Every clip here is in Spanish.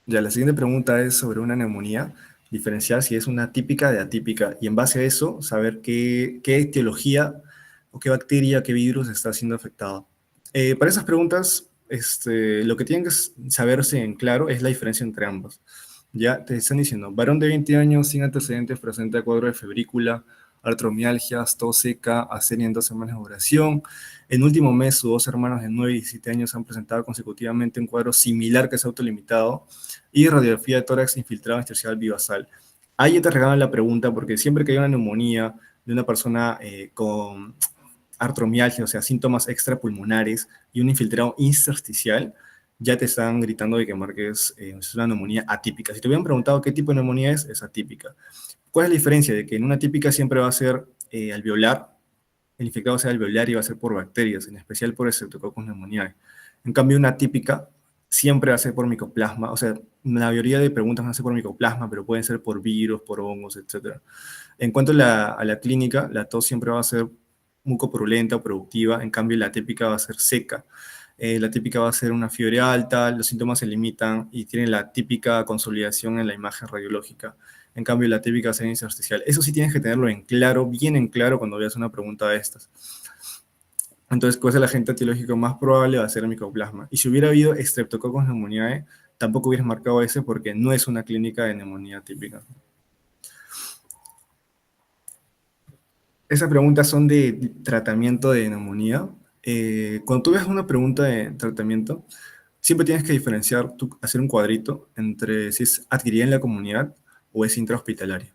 Ya, la siguiente pregunta es sobre una neumonía, diferenciar si es una típica de atípica y en base a eso saber qué etiología o qué bacteria, qué virus está siendo afectado. Para esas preguntas, lo que tienen que saberse en claro es la diferencia entre ambas. Ya te están diciendo, varón de 20 años sin antecedentes presenta cuadro de febrícula, artromialgias, tos seca, asemia en 2 semanas de duración. En último mes, sus dos hermanos de 9 y 17 años han presentado consecutivamente un cuadro similar que es autolimitado y radiografía de tórax infiltrado intersticial bivasal. Ahí ya te regalan la pregunta porque siempre que hay una neumonía de una persona con artromialgia, o sea, síntomas extrapulmonares y un infiltrado intersticial, ya te están gritando de que marques es una neumonía atípica. Si te hubieran preguntado qué tipo de neumonía es atípica. ¿Cuál es la diferencia? De que en una atípica siempre va a ser alveolar, el infectado sea alveolar y va a ser por bacterias, en especial por Streptococcus pneumoniae. En cambio, una típica siempre va a ser por micoplasma, o sea, la mayoría de preguntas van a ser por micoplasma, pero pueden ser por virus, por hongos, etc. En cuanto a la clínica, la tos siempre va a ser mucopurulenta o productiva, en cambio la típica va a ser seca. La típica va a ser una fiebre alta, los síntomas se limitan y tienen la típica consolidación en la imagen radiológica. En cambio, la típica va a ser intersticial. Eso sí tienes que tenerlo en claro, bien en claro cuando veas una pregunta de estas. Entonces, ¿cuál es el agente etiológico más probable? Va a ser el micoplasma. Y si hubiera habido Streptococcus pneumoniae, tampoco hubieras marcado ese porque no es una clínica de neumonía típica. Esas preguntas son de tratamiento de neumonía. Cuando tú ves una pregunta de tratamiento, siempre tienes que diferenciar, hacer un cuadrito entre si es adquirida en la comunidad o es intrahospitalaria.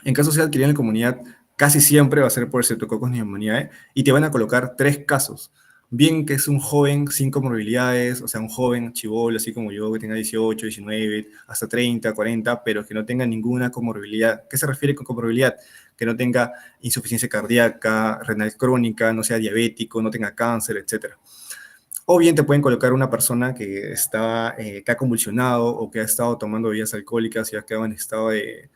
En caso sea adquirida en la comunidad, casi siempre va a ser por Streptococcus pneumoniae y te van a colocar 3 casos. Bien que es un joven sin comorbilidades, o sea, un joven chibolo, así como yo, que tenga 18, 19, hasta 30, 40, pero que no tenga ninguna comorbilidad. ¿Qué se refiere con comorbilidad? Que no tenga insuficiencia cardíaca, renal crónica, no sea diabético, no tenga cáncer, etc. O bien te pueden colocar una persona que ha convulsionado o que ha estado tomando bebidas alcohólicas y ha quedado en estado de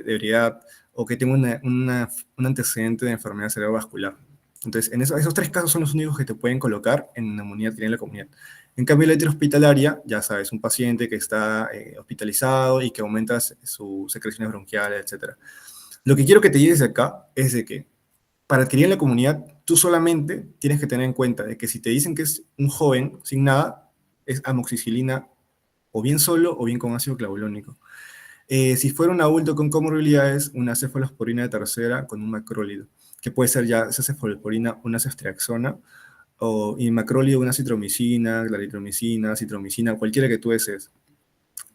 ebriedad o que tenga un antecedente de enfermedad cerebrovascular. Entonces, esos 3 casos son los únicos que te pueden colocar en neumonía adquirida en la comunidad. En cambio, la intrahospitalaria, ya sabes, un paciente que está hospitalizado y que aumenta sus secreciones bronquiales, etc. Lo que quiero que te lleves de acá es de que para adquirir en la comunidad, tú solamente tienes que tener en cuenta de que si te dicen que es un joven sin nada, es amoxicilina o bien solo o bien con ácido clavulónico. Si fuera un adulto con comorbilidades, una cefalosporina de tercera con un macrólido, que puede ser ya esa cefalosporina, una ceftriaxona, y macrólido una citromicina, claritromicina, citromicina, cualquiera que tú desees.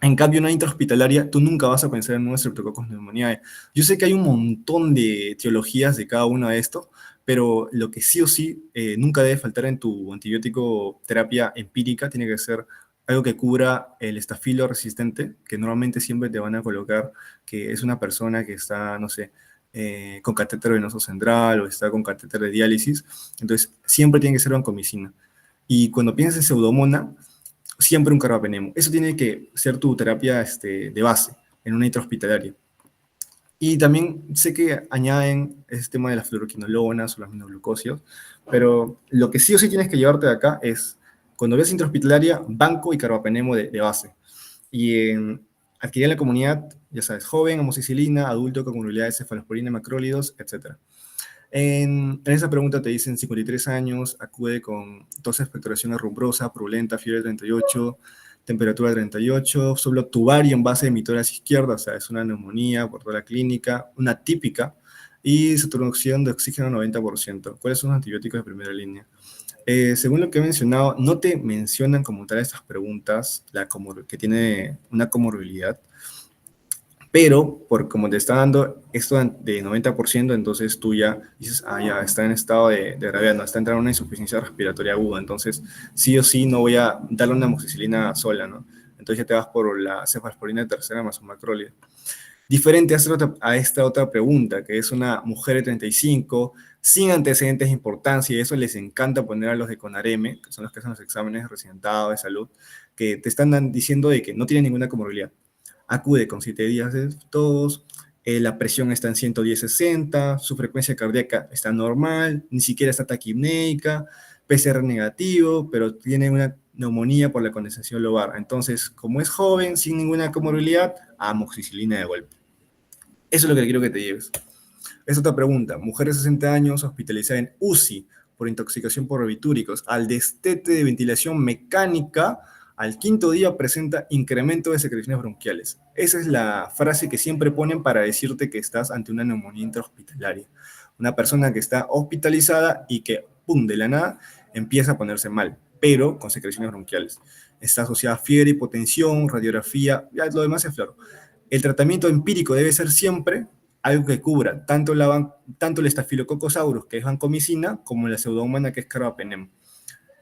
En cambio, en una intrahospitalaria, tú nunca vas a pensar en un Streptococcus pneumoniae. Yo sé que hay un montón de teologías de cada uno de estos, pero lo que sí o sí nunca debe faltar en tu antibiótico terapia empírica tiene que ser algo que cubra el estafilo resistente, que normalmente siempre te van a colocar que es una persona que está, no sé, con catéter venoso central o está con catéter de diálisis. Entonces, siempre tiene que ser vancomicina. Y cuando piensas en pseudomonas, siempre un carbapenemo. Eso tiene que ser tu terapia de base en una intrahospitalaria. Y también sé que añaden ese tema de las fluoroquinolonas o las aminoglucosios, pero lo que sí o sí tienes que llevarte de acá es, cuando ves intrahospitalaria, banco y carbapenemo de base. Y en adquirir en la comunidad, ya sabes, joven, amoxicilina, adulto con comorbilidades, cefalosporina, macrólidos, etc. En esa pregunta te dicen 53 años, acude con tos, expectoración arrumbrosa, purulenta, fiebre 38, temperatura 38, solo tubario en base de emisoras izquierda, o sea, es una neumonía por toda la clínica, una típica, y saturación de oxígeno 90%. ¿Cuáles son los antibióticos de primera línea? Según lo que he mencionado, no te mencionan como tal estas preguntas, que tiene una comorbilidad, pero por como te está dando esto de 90%, entonces tú ya dices, ya está en estado de gravedad, no está entrando en una insuficiencia respiratoria aguda, entonces sí o sí no voy a darle una amoxicilina sola, ¿no? Entonces ya te vas por la cefalosporina de tercera más un macrólide. Diferente a esta otra pregunta, que es una mujer de 35, sin antecedentes de importancia, y eso les encanta poner a los de CONAREME, que son los que hacen los exámenes de residentado de salud, que te están diciendo de que no tienen ninguna comorbilidad. Acude con 7 días de tos, la presión está en 110/60, su frecuencia cardíaca está normal, ni siquiera está taquipneica, PCR negativo, pero tiene neumonía por la condensación lobar. Entonces, como es joven, sin ninguna comorbilidad, amoxicilina de golpe. Eso es lo que quiero que te lleves. Es otra pregunta. Mujer de 60 años hospitalizada en UCI por intoxicación por barbitúricos. Al destete de ventilación mecánica, al quinto día presenta incremento de secreciones bronquiales. Esa es la frase que siempre ponen para decirte que estás ante una neumonía intrahospitalaria. Una persona que está hospitalizada y que, pum, de la nada, empieza a ponerse mal, pero con secreciones bronquiales. Está asociada a fiebre, hipotensión, radiografía, ya lo demás es flor. El tratamiento empírico debe ser siempre algo que cubra tanto el Staphylococcus aureus, que es vancomicina, como la pseudomonas, que es carbapenem.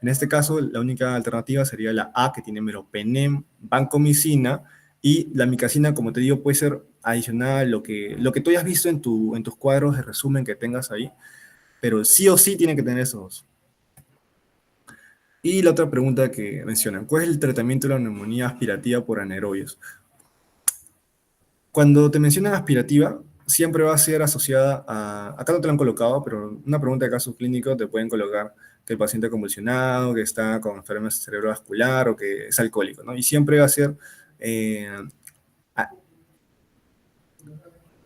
En este caso, la única alternativa sería la A, que tiene meropenem, vancomicina, y la micacina, como te digo, puede ser adicional a lo que tú hayas visto en tus cuadros de resumen que tengas ahí, pero sí o sí tiene que tener esos dos. Y la otra pregunta que mencionan, ¿cuál es el tratamiento de la neumonía aspirativa por anaerobios? Cuando te mencionan aspirativa, siempre va a ser asociada a, acá no te lo han colocado, pero una pregunta de caso clínico te pueden colocar que el paciente ha convulsionado, que está con enfermedad cerebrovascular o que es alcohólico, ¿no? Y siempre va a ser eh, a-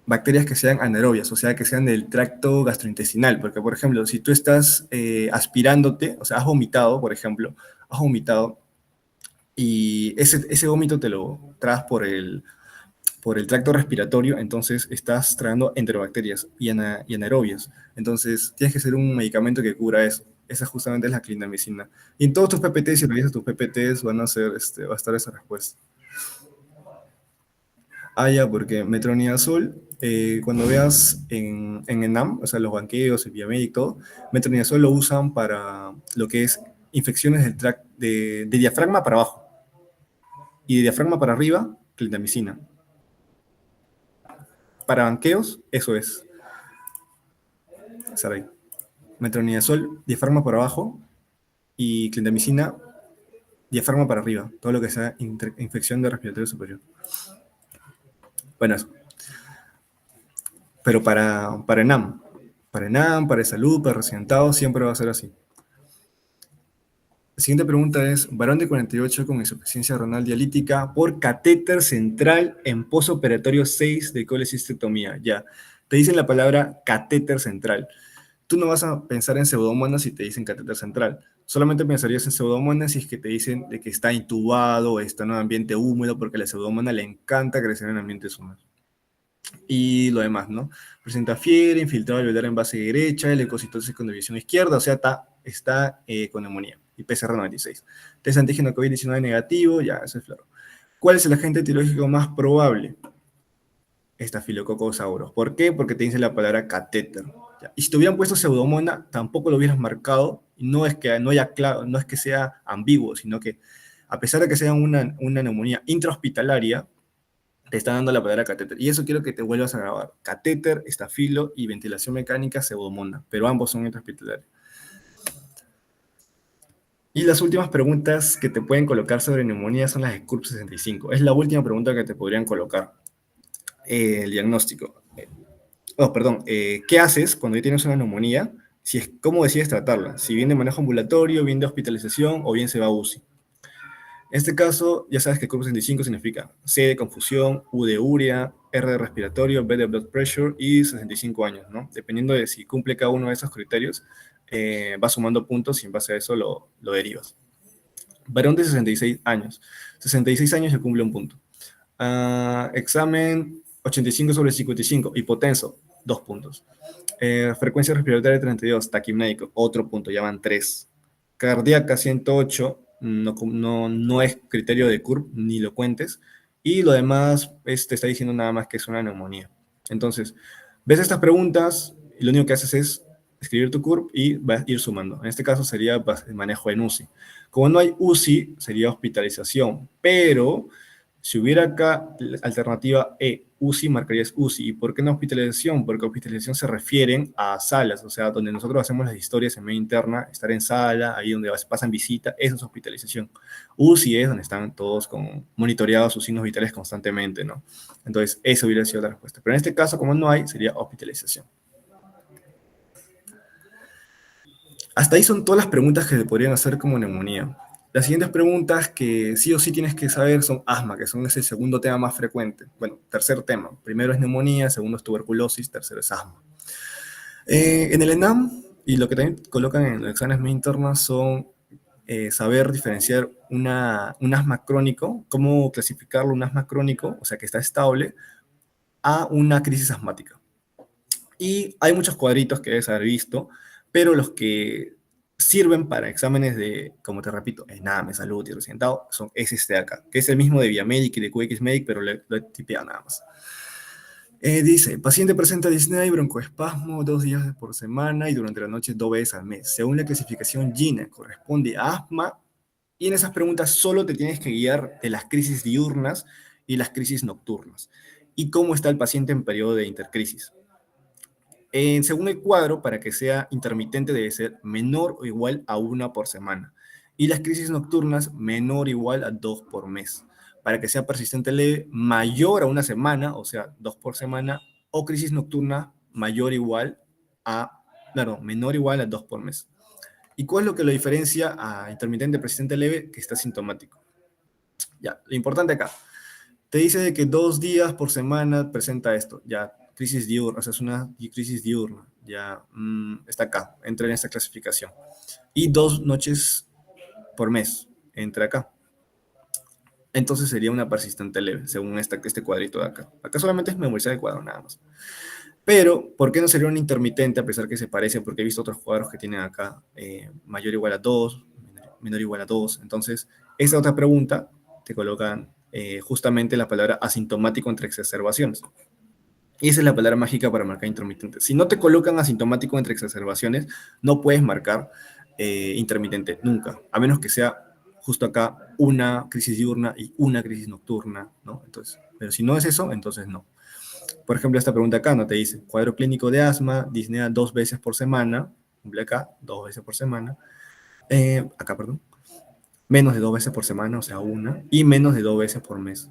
bacterias que sean anaerobias, o sea, que sean del tracto gastrointestinal, porque, por ejemplo, si tú estás aspirándote, o sea, has vomitado, por ejemplo, has vomitado y ese vómito te lo traes por el tracto respiratorio, entonces estás tragando enterobacterias y anaerobias. Entonces, tienes que hacer un medicamento que cubra eso. Esa justamente es la clindamicina. Y en todos tus PPTs, si revisas tus PPTs, va a estar esa respuesta. Ah, ya, porque metronidazol, cuando veas en ENAM, o sea, los banqueos, el Viamedic, todo, metronidazol lo usan para lo que es infecciones del tracto de diafragma para abajo y de diafragma para arriba, clindamicina. Para banqueos, eso es, Saray. Metronidazol, diafragma por abajo, y clindamicina, diafragma para arriba, todo lo que sea infección de respiratorio superior. Bueno, eso. Pero para ENAM, para salud, para residentado, siempre va a ser así. La siguiente pregunta es, varón de 48 con insuficiencia renal dialítica por catéter central en posoperatorio 6 de colecistectomía. Ya, te dicen la palabra catéter central. Tú no vas a pensar en pseudomonas si te dicen catéter central. Solamente pensarías en pseudomonas si es que te dicen de que está intubado o está en un ambiente húmedo, porque a la pseudomona le encanta crecer en ambientes húmedos. Y lo demás, ¿no? Presenta fiebre, infiltrado alveolar en base derecha, leucocitosis con división izquierda, o sea, está con neumonía. Y PCR 96. Test antígeno COVID-19 negativo, ya, eso es claro. ¿Cuál es el agente etiológico más probable? Estafilococcus aureus. ¿Por qué? Porque te dice la palabra catéter. ¿Ya? Y si te hubieran puesto pseudomona, tampoco lo hubieras marcado. Y no es que no haya claro, no es que sea ambiguo, sino que a pesar de que sea una neumonía intrahospitalaria, te está dando la palabra catéter. Y eso quiero que te vuelvas a grabar. Catéter, estafilo y ventilación mecánica, pseudomona. Pero ambos son intrahospitalarios. Y las últimas preguntas que te pueden colocar sobre neumonía son las de CURP 65. Es la última pregunta que te podrían colocar. El diagnóstico. Oh, perdón. ¿Qué haces cuando ya tienes una neumonía? ¿Cómo decides tratarla? Si bien de manejo ambulatorio, bien de hospitalización o bien se va a UCI. En este caso, ya sabes que CURP 65 significa C de confusión, U de urea, R de respiratorio, B de blood pressure y 65 años, ¿no? Dependiendo de si cumple cada uno de esos criterios, vas sumando puntos y en base a eso lo derivas. Varón de 66 años. 66 años se cumple un punto. Examen 85 sobre 55, hipotenso, 2 puntos. Frecuencia respiratoria 32, taquimnédico, otro punto, ya van 3. Cardíaca 108, no es criterio de CURP, ni lo cuentes. Y lo demás te está diciendo nada más que es una neumonía. Entonces, ves estas preguntas y lo único que haces es escribir tu CURP y vas a ir sumando. En este caso sería el manejo en UCI. Como no hay UCI, sería hospitalización, pero si hubiera acá la alternativa E, UCI, marcarías UCI. ¿Y por qué no hospitalización? Porque hospitalización se refieren a salas, o sea, donde nosotros hacemos las historias en medio interna, estar en sala, ahí donde pasan visita, eso es hospitalización. UCI es donde están todos monitoreados sus signos vitales constantemente, ¿no? Entonces, eso hubiera sido la respuesta. Pero en este caso, como no hay, sería hospitalización. Hasta ahí son todas las preguntas que se podrían hacer como neumonía. Las siguientes preguntas que sí o sí tienes que saber son asma, que son ese segundo tema más frecuente. Bueno, tercer tema. Primero es neumonía, segundo es tuberculosis, tercero es asma. En el ENAM, y lo que también colocan en los exámenes más internos son saber diferenciar un asma crónico, cómo clasificarlo un asma crónico, o sea que está estable, a una crisis asmática. Y hay muchos cuadritos que debes haber visto, pero los que sirven para exámenes de, como te repito, ENAM, salud y recientado, es este de acá, que es el mismo de Viamedic y de QXMedic, pero lo he tipeado nada más. Dice, paciente presenta disnea y broncoespasmo 2 días por semana y durante la noche 2 veces al mes. Según la clasificación GINA, corresponde a asma, y en esas preguntas solo te tienes que guiar de las crisis diurnas y las crisis nocturnas. Y cómo está el paciente en periodo de intercrisis. Según el cuadro, para que sea intermitente debe ser menor o igual a 1 por semana. Y las crisis nocturnas menor o igual a 2 por mes. Para que sea persistente leve, mayor a 1 semana, o sea, 2 por semana, o crisis nocturna mayor o igual a, claro, menor o igual a 2 por mes. ¿Y cuál es lo que lo diferencia a intermitente persistente leve? Que está sintomático. Ya, lo importante acá. Te dice de que 2 días por semana presenta esto. Ya, crisis diurna, o sea, es una crisis diurna. Ya, está acá, entra en esta clasificación. Y 2 noches por mes, entra acá. Entonces sería una persistente leve, según este cuadrito de acá. Acá solamente es memorizar el cuadro, nada más. Pero, ¿por qué no sería un intermitente a pesar que se parece? Porque he visto otros cuadros que tienen acá mayor o igual a 2, menor o igual a 2. Entonces, esa otra pregunta te colocan justamente la palabra asintomático entre exacerbaciones. Y esa es la palabra mágica para marcar intermitente. Si no te colocan asintomático entre exacerbaciones, no puedes marcar intermitente nunca, a menos que sea justo acá una crisis diurna y una crisis nocturna, ¿no? Entonces, pero si no es eso, entonces no. Por ejemplo, esta pregunta acá no te dice cuadro clínico de asma, disnea 2 veces por semana, cumple acá, 2 veces por semana, acá, perdón, menos de 2 veces por semana, o sea, una, y menos de 2 veces por mes.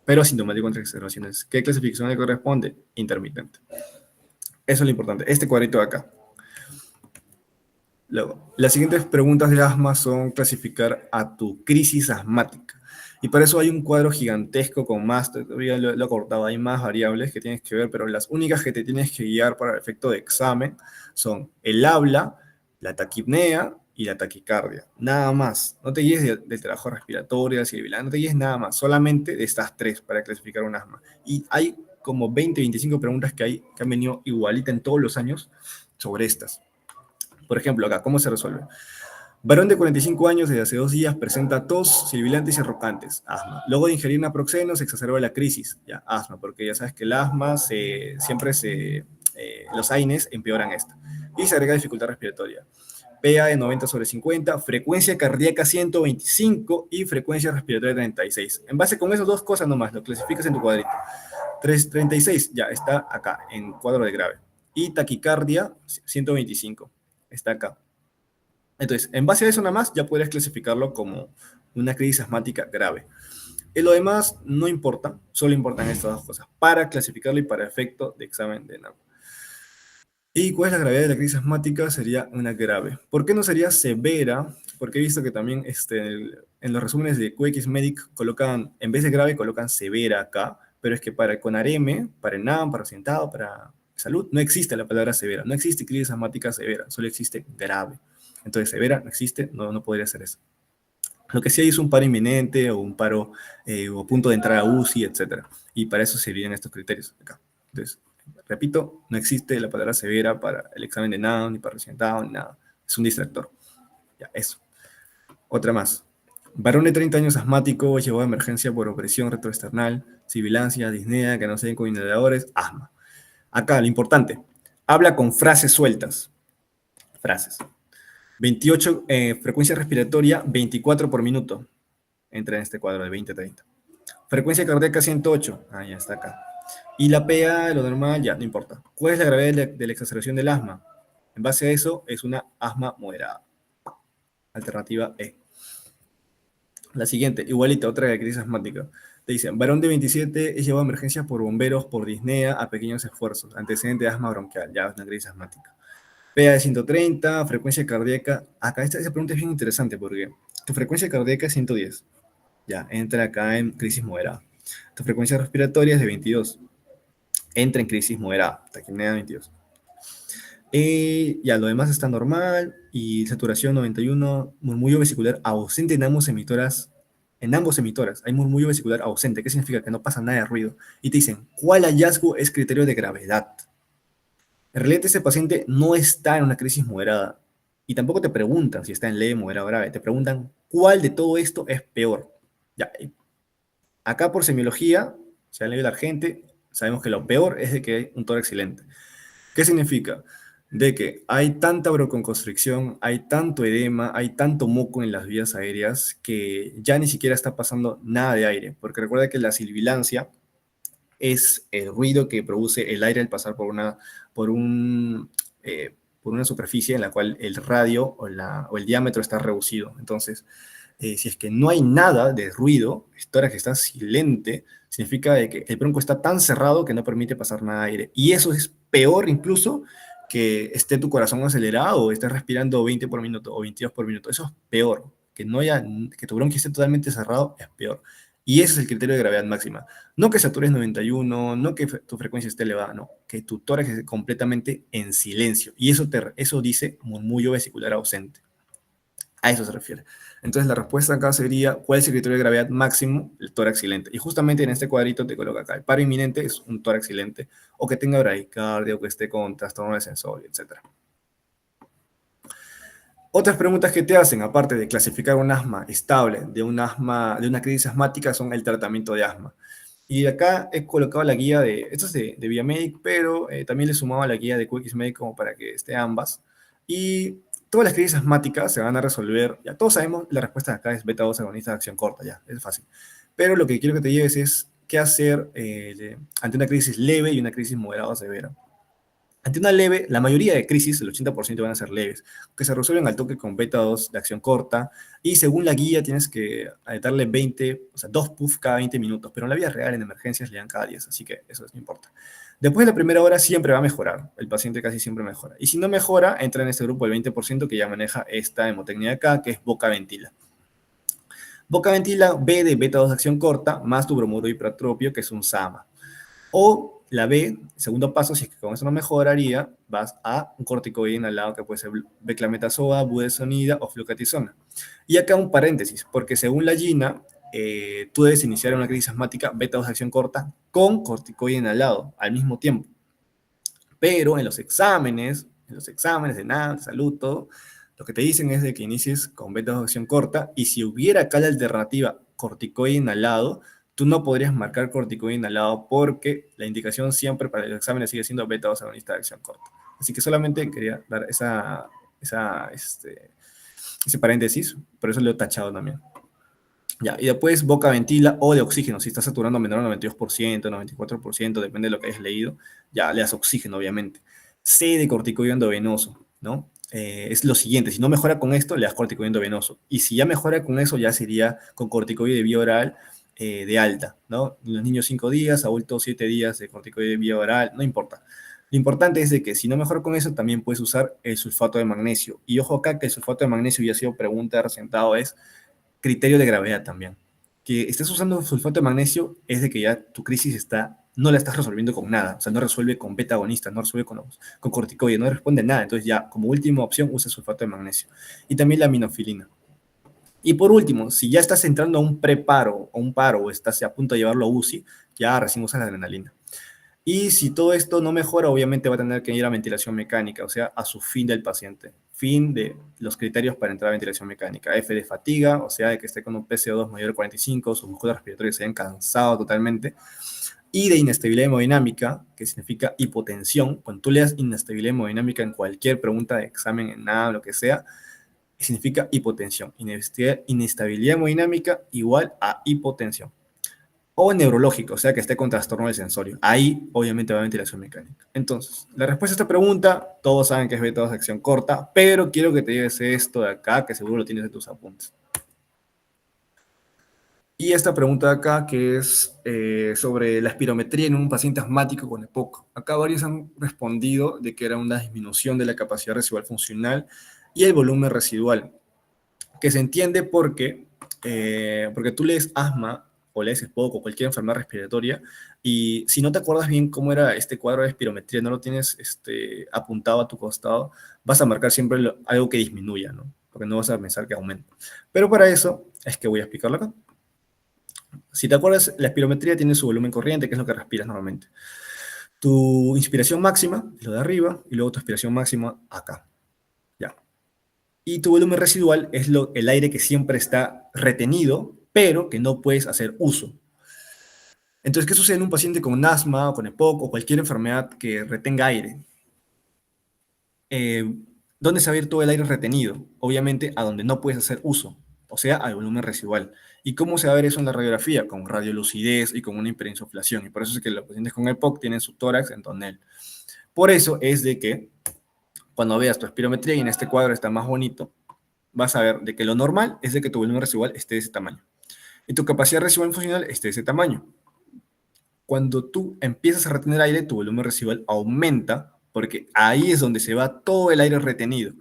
Pero asintomático entre observaciones. ¿Qué clasificación le corresponde? Intermitente. Eso es lo importante. Este cuadrito de acá. Luego, las siguientes preguntas de asma son clasificar a tu crisis asmática. Y para eso hay un cuadro gigantesco con más, todavía lo he cortado, hay más variables que tienes que ver, pero las únicas que te tienes que guiar para el efecto de examen son el habla, la taquipnea y la taquicardia. Nada más. No te guíes del trabajo respiratorio, de no te guíes nada más. Solamente de estas tres para clasificar un asma. Y hay como 20, 25 preguntas que han venido igualita en todos los años sobre estas. Por ejemplo, acá, ¿cómo se resuelve? Varón de 45 años desde hace 2 días presenta tos, sibilantes y arrocantes, asma. Luego de ingerir naproxeno se exacerba la crisis, ya, asma, porque ya sabes que el asma los AINES empeoran esto. Y se agrega dificultad respiratoria. PA de 90/50, frecuencia cardíaca 125 y frecuencia respiratoria 36. En base con esas dos cosas nomás, lo clasificas en tu cuadrito. 36, ya está acá, en cuadro de grave. Y taquicardia 125, está acá. Entonces, en base a eso nada más, ya puedes clasificarlo como una crisis asmática grave. Y lo demás no importa, solo importan estas dos cosas, para clasificarlo y para efecto de examen de NAM. ¿Y cuál es la gravedad de la crisis asmática? Sería una grave. ¿Por qué no sería severa? Porque he visto que también en los resúmenes de QXMedic colocan, en vez de grave, colocan severa acá, pero es que para el CONAREM, para el NAM, para Occidentado, para salud, no existe la palabra severa, no existe crisis asmática severa, solo existe grave. Entonces, severa no existe, no podría ser eso. Lo que sí hay es un paro inminente o un paro o punto de entrada a UCI, etc. Y para eso servirían estos criterios acá. Entonces, repito, no existe la palabra severa para el examen de NAO, ni para recientado, ni nada. Es un distractor. Ya, eso. Otra más. Varón de 30 años asmático, llevado a emergencia por opresión retroesternal, sibilancia, disnea, que no sean con inhaladores, asma. Acá, lo importante, habla con frases sueltas. Frases. 28, frecuencia respiratoria, 24 por minuto. Entra en este cuadro de 20-30. Frecuencia cardíaca 108. Ah, ya está acá. Y la PA, lo normal, ya, no importa. ¿Cuál es la gravedad de la exacerbación del asma? En base a eso, es una asma moderada. Alternativa E. La siguiente, igualita, otra crisis asmática. Te dicen, varón de 27 es llevado a emergencias por bomberos por disnea a pequeños esfuerzos. Antecedente de asma bronquial, ya es una crisis asmática. PA de 130, frecuencia cardíaca. Acá esa pregunta es bien interesante porque Tu frecuencia cardíaca es 110. Ya, entra acá en crisis moderada. Tu frecuencia respiratoria es de 22. Entra en crisis moderada, taquipnea 22. Ya, lo demás está normal y saturación 91, murmullo vesicular ausente en ambos emitoras hay murmullo vesicular ausente. ¿Qué significa? Que no pasa nada de ruido. Y te dicen, ¿cuál hallazgo es criterio de gravedad? En realidad ese paciente no está en una crisis moderada y tampoco te preguntan si está en leve, moderada o grave. Te preguntan cuál de todo esto es peor. Ya, acá por semiología, si han leído la gente, sabemos que lo peor es de que hay un tórax silente. ¿Qué significa? De que hay tanta broncoconstricción, hay tanto edema, hay tanto moco en las vías aéreas que ya ni siquiera está pasando nada de aire, porque recuerda que la silbilancia es el ruido que produce el aire al pasar por, un, por una superficie en la cual el radio o el diámetro está reducido. Entonces, si es que no hay nada de ruido, tórax que está silente, significa de que el bronco está tan cerrado que no permite pasar nada de aire. Y eso es peor incluso que esté tu corazón acelerado o estés respirando 20 por minuto o 22 por minuto. Eso es peor. Que tu bronquio esté totalmente cerrado es peor. Y ese es el criterio de gravedad máxima. No que satures 91, no que tu frecuencia esté elevada, no. Que tu tórax esté completamente en silencio. Y eso dice murmullo vesicular ausente. A eso se refiere. Entonces la respuesta acá sería, ¿cuál es el criterio de gravedad máximo? El tórax silente. Y justamente en este cuadrito te coloca acá. El paro inminente es un tórax silente, o que tenga bradicardia, o que esté con trastorno de sensorio, etc. Otras preguntas que te hacen, aparte de clasificar un asma estable de una crisis asmática, son el tratamiento de asma. Y acá he colocado la guía esto es de Viamedic, pero también le he sumado la guía de QXMedic como para que esté ambas. Y todas las crisis asmáticas se van a resolver, ya todos sabemos, la respuesta de acá es beta-2 agonista de acción corta, ya, es fácil. Pero lo que quiero que te lleves es qué hacer ante una crisis leve y una crisis moderada o severa. Ante una leve, la mayoría de crisis, el 80% van a ser leves, que se resuelven al toque con beta-2 de acción corta, y según la guía tienes que darle 20, o sea, 2 puff cada 20 minutos, pero en la vida real, en emergencias, le dan cada 10, así que eso no importa. Después de la primera hora siempre va a mejorar, el paciente casi siempre mejora, y si no mejora, entra en este grupo del 20% que ya maneja esta hemotecnia de acá, que es boca ventila. Boca ventila, B de beta-2 de acción corta, más tu bromuro hipratropio, que es un SAMA. O la B, segundo paso, si es que con eso no mejoraría, vas a un corticoide inhalado que puede ser beclametasona, budesonida o fluticasona. Y acá un paréntesis, porque según la GINA, tú debes iniciar una crisis asmática beta-2 de acción corta con corticoide inhalado al mismo tiempo. Pero en los exámenes de nada, de salud, todo, lo que te dicen es de que inicies con beta-2 de acción corta y si hubiera acá la alternativa corticoide inhalado, tú no podrías marcar corticoide inhalado porque la indicación siempre para los exámenes sigue siendo beta-2 agonista de acción corta. Así que solamente quería dar ese paréntesis, por eso lo he tachado también. Ya, y después boca ventila o de oxígeno, si está saturando menor al 92%, 94%, depende de lo que hayas leído, ya le das oxígeno, obviamente. C de corticoide endovenoso, ¿no? Es lo siguiente, si no mejora con esto, le das corticoide endovenoso. Y si ya mejora con eso, ya sería con corticoide de vía oral de alta, ¿no? En los niños 5 días, adultos 7 días de corticoide de vía oral, no importa. Lo importante es de que si no mejora con eso, también puedes usar el sulfato de magnesio. Y ojo acá que el sulfato de magnesio ya ha sido pregunta resentado, es criterio de gravedad también. Que estés usando sulfato de magnesio es de que ya tu crisis no la estás resolviendo con nada, o sea, no resuelve con beta agonista, no resuelve con corticoide, no responde nada, entonces ya como última opción usa sulfato de magnesio. Y también la aminofilina. Y por último, si ya estás entrando a un preparo o un paro o estás a punto de llevarlo a UCI, ya recién usas la adrenalina. Y si todo esto no mejora, obviamente va a tener que ir a ventilación mecánica, o sea, a su fin del paciente. Fin de los criterios para entrar a ventilación mecánica. F de fatiga, o sea, de que esté con un PCO2 mayor de 45, sus músculos respiratorios se hayan cansado totalmente. Y de inestabilidad hemodinámica, que significa hipotensión. Cuando tú leas inestabilidad hemodinámica en cualquier pregunta de examen, en nada, lo que sea, significa hipotensión. Inestabilidad hemodinámica igual a hipotensión. O neurológico, o sea, que esté con trastorno del sensorio. Ahí, obviamente, va a ventilación mecánica. Entonces, la respuesta a esta pregunta, todos saben que es beta-2 de acción corta, pero quiero que te lleves esto de acá, que seguro lo tienes en tus apuntes. Y esta pregunta de acá, que es sobre la espirometría en un paciente asmático con EPOC. Acá varios han respondido de que era una disminución de la capacidad residual funcional y el volumen residual. que se entiende porque tú lees asma o lees EPOC o cualquier enfermedad respiratoria, y si no te acuerdas bien cómo era este cuadro de espirometría, no lo tienes apuntado a tu costado, vas a marcar siempre algo que disminuya, ¿no? Porque no vas a pensar que aumenta. Pero para eso es que voy a explicarlo acá. Si te acuerdas, la espirometría tiene su volumen corriente, que es lo que respiras normalmente. Tu inspiración máxima, lo de arriba, y luego tu expiración máxima acá. Ya. Y tu volumen residual es el aire que siempre está retenido, pero que no puedes hacer uso. Entonces, ¿qué sucede en un paciente con asma o con EPOC o cualquier enfermedad que retenga aire? Eh, ¿Dónde se va a ir todo el aire retenido? Obviamente a donde no puedes hacer uso, o sea, al volumen residual. ¿Y cómo se va a ver eso en la radiografía? Con radiolucidez y con una hiperinsuflación. Y por eso es que los pacientes con EPOC tienen su tórax en tonel. Por eso es de que cuando veas tu espirometría y en este cuadro está más bonito, vas a ver de que lo normal es de que tu volumen residual esté de ese tamaño y tu capacidad residual funcional esté de ese tamaño. Cuando tú empiezas a retener aire, tu volumen residual aumenta porque ahí es donde se va todo el aire retenido.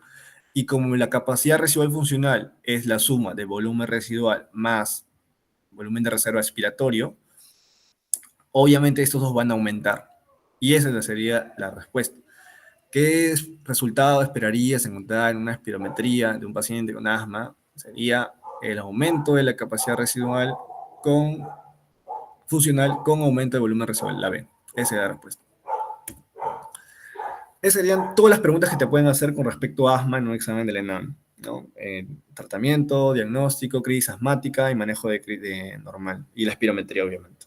Y como la capacidad residual funcional es la suma de volumen residual más volumen de reserva expiratorio, obviamente estos dos van a aumentar. Y esa sería la respuesta. ¿Qué resultado esperarías encontrar en una espirometría de un paciente con asma? Sería el aumento de la capacidad residual funcional con aumento de volumen residual, la B. Esa es la respuesta. Esas serían todas las preguntas que te pueden hacer con respecto a asma en un examen del ENAM, ¿no? Tratamiento, diagnóstico, crisis asmática y manejo de normal. Y la espirometría, obviamente.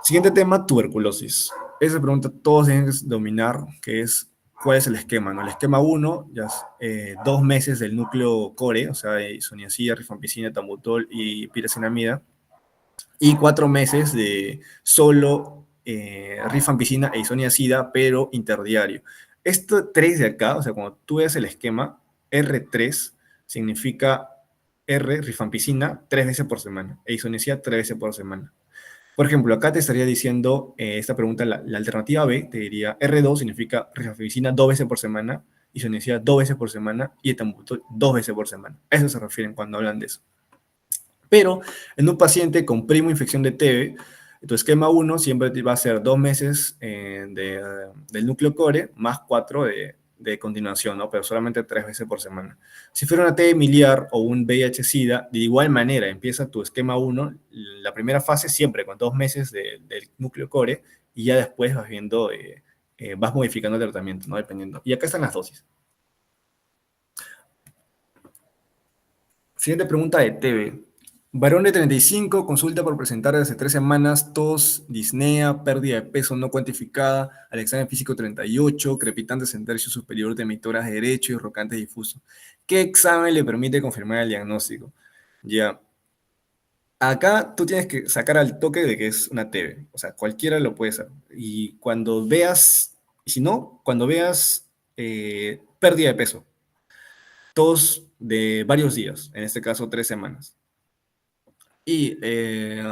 Siguiente tema, tuberculosis. Esa pregunta todos tienen que dominar, que es cuál es el esquema, ¿no? El esquema 1, ya 2 meses del núcleo core, o sea, isoniazida, rifampicina, tambutol y piracinamida, y 4 meses de solo rifampicina e isoniazida, pero interdiario. Esto 3 de acá, o sea, cuando tú ves el esquema, R3 significa rifampicina 3 veces por semana, e isoniazida 3 veces por semana. Por ejemplo, acá te estaría diciendo esta pregunta, la alternativa B, te diría R2 significa rifampicina 2 veces por semana, isoniazida 2 veces por semana y etambutol 2 veces por semana. A eso se refieren cuando hablan de eso. Pero en un paciente con primo infección de TB, tu esquema 1 siempre va a ser 2 meses del núcleo core más 4 de continuación, ¿no? Pero solamente 3 veces por semana. Si fuera una TB miliar o un VIH-Sida, de igual manera, empieza tu esquema 1, la primera fase siempre con 2 meses del núcleo core, y ya después vas viendo, vas modificando el tratamiento, ¿no? Dependiendo. Y acá están las dosis. Siguiente pregunta de TB. Varón de 35, consulta por presentar desde 3 semanas, tos, disnea, pérdida de peso no cuantificada, al examen físico 38, crepitantes en tercio superior de mitoras derecho y rocantes difuso. ¿Qué examen le permite confirmar el diagnóstico? Ya. Acá tú tienes que sacar al toque de que es una TB, o sea, cualquiera lo puede hacer. Y cuando veas, y si no, cuando veas pérdida de peso, tos de varios días, en este caso 3 semanas. Y, ¿qué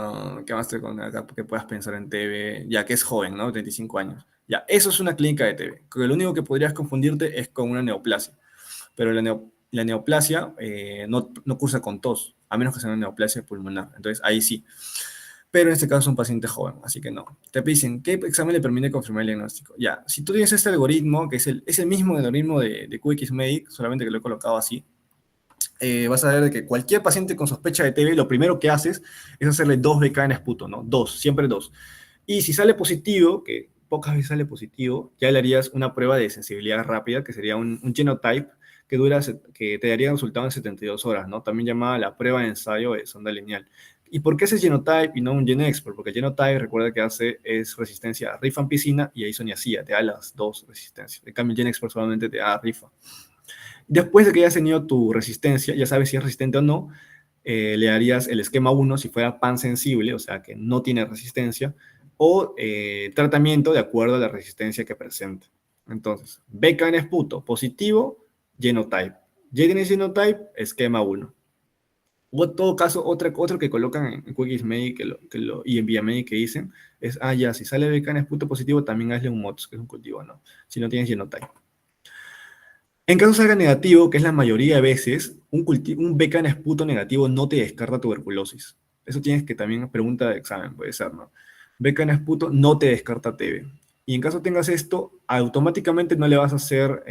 más te con acá que puedas pensar en TB? Ya que es joven, ¿no? 35 años. Ya, eso es una clínica de TB. Que lo único que podrías confundirte es con una neoplasia. Pero la neoplasia no cursa con tos, a menos que sea una neoplasia pulmonar. Entonces, ahí sí. Pero en este caso es un paciente joven, así que no. Te dicen, ¿qué examen le permite confirmar el diagnóstico? Ya, si tú tienes este algoritmo, que es el mismo algoritmo de QXMedic, solamente que lo he colocado así, vas a ver que cualquier paciente con sospecha de TB, lo primero que haces es hacerle 2 BK en esputo, ¿no? 2, siempre 2. Y si sale positivo, que pocas veces sale positivo, ya le harías una prueba de sensibilidad rápida, que sería un genotype, que te daría resultado en 72 horas, ¿no? También llamada la prueba de ensayo de sonda lineal. ¿Y por qué ese genotype y no un GeneXpert? Porque el genotype, recuerda que hace es resistencia a rifampicina y a isoniazida, te da las dos resistencias. En cambio, el GeneXpert solamente te da rifa. Después de que hayas tenido tu resistencia, ya sabes si es resistente o no, le harías el esquema 1 si fuera pansensible, o sea que no tiene resistencia, o tratamiento de acuerdo a la resistencia que presenta. Entonces, beca en esputo, positivo, genotype. Ya tienes genotype, esquema 1. O en todo caso, otro que colocan en QXMedic y en ViaMedic que dicen es, ya, si sale beca en esputo positivo, también hazle un MOTS, que es un cultivo, ¿no? Si no tienes genotype. En caso salga negativo, que es la mayoría de veces, un BK esputo negativo no te descarta tuberculosis. Eso tienes que también, pregunta de examen, puede ser, ¿no? BK esputo no te descarta TB. Y en caso tengas esto, automáticamente no le vas a hacer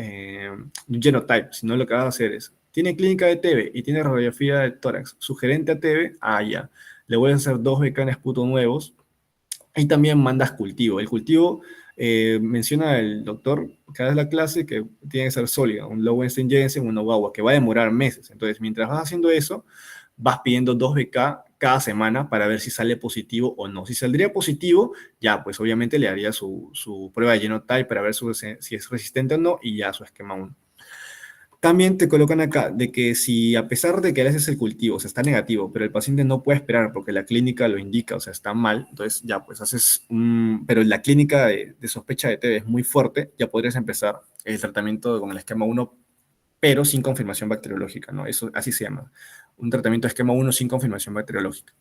un genotype, sino lo que vas a hacer es, tiene clínica de TB y tiene radiografía de tórax sugerente a TB, ya. Le voy a hacer dos BK esputo nuevos. Ahí también mandas cultivo. El cultivo, menciona el doctor cada vez la clase que tiene que ser sólido, un low Western Jensen, una guagua, que va a demorar meses. Entonces, mientras vas haciendo eso, vas pidiendo 2 BK cada semana para ver si sale positivo o no. Si saldría positivo, ya, pues obviamente le haría su prueba de genotype para ver si es resistente o no y ya su esquema 1. También te colocan acá de que si a pesar de que le haces el cultivo, o sea, está negativo, pero el paciente no puede esperar porque la clínica lo indica, o sea, está mal, entonces ya pues haces un, pero la clínica de sospecha de TB es muy fuerte, ya podrías empezar el tratamiento con el esquema 1, pero sin confirmación bacteriológica, ¿no? Eso así se llama, un tratamiento de esquema 1 sin confirmación bacteriológica.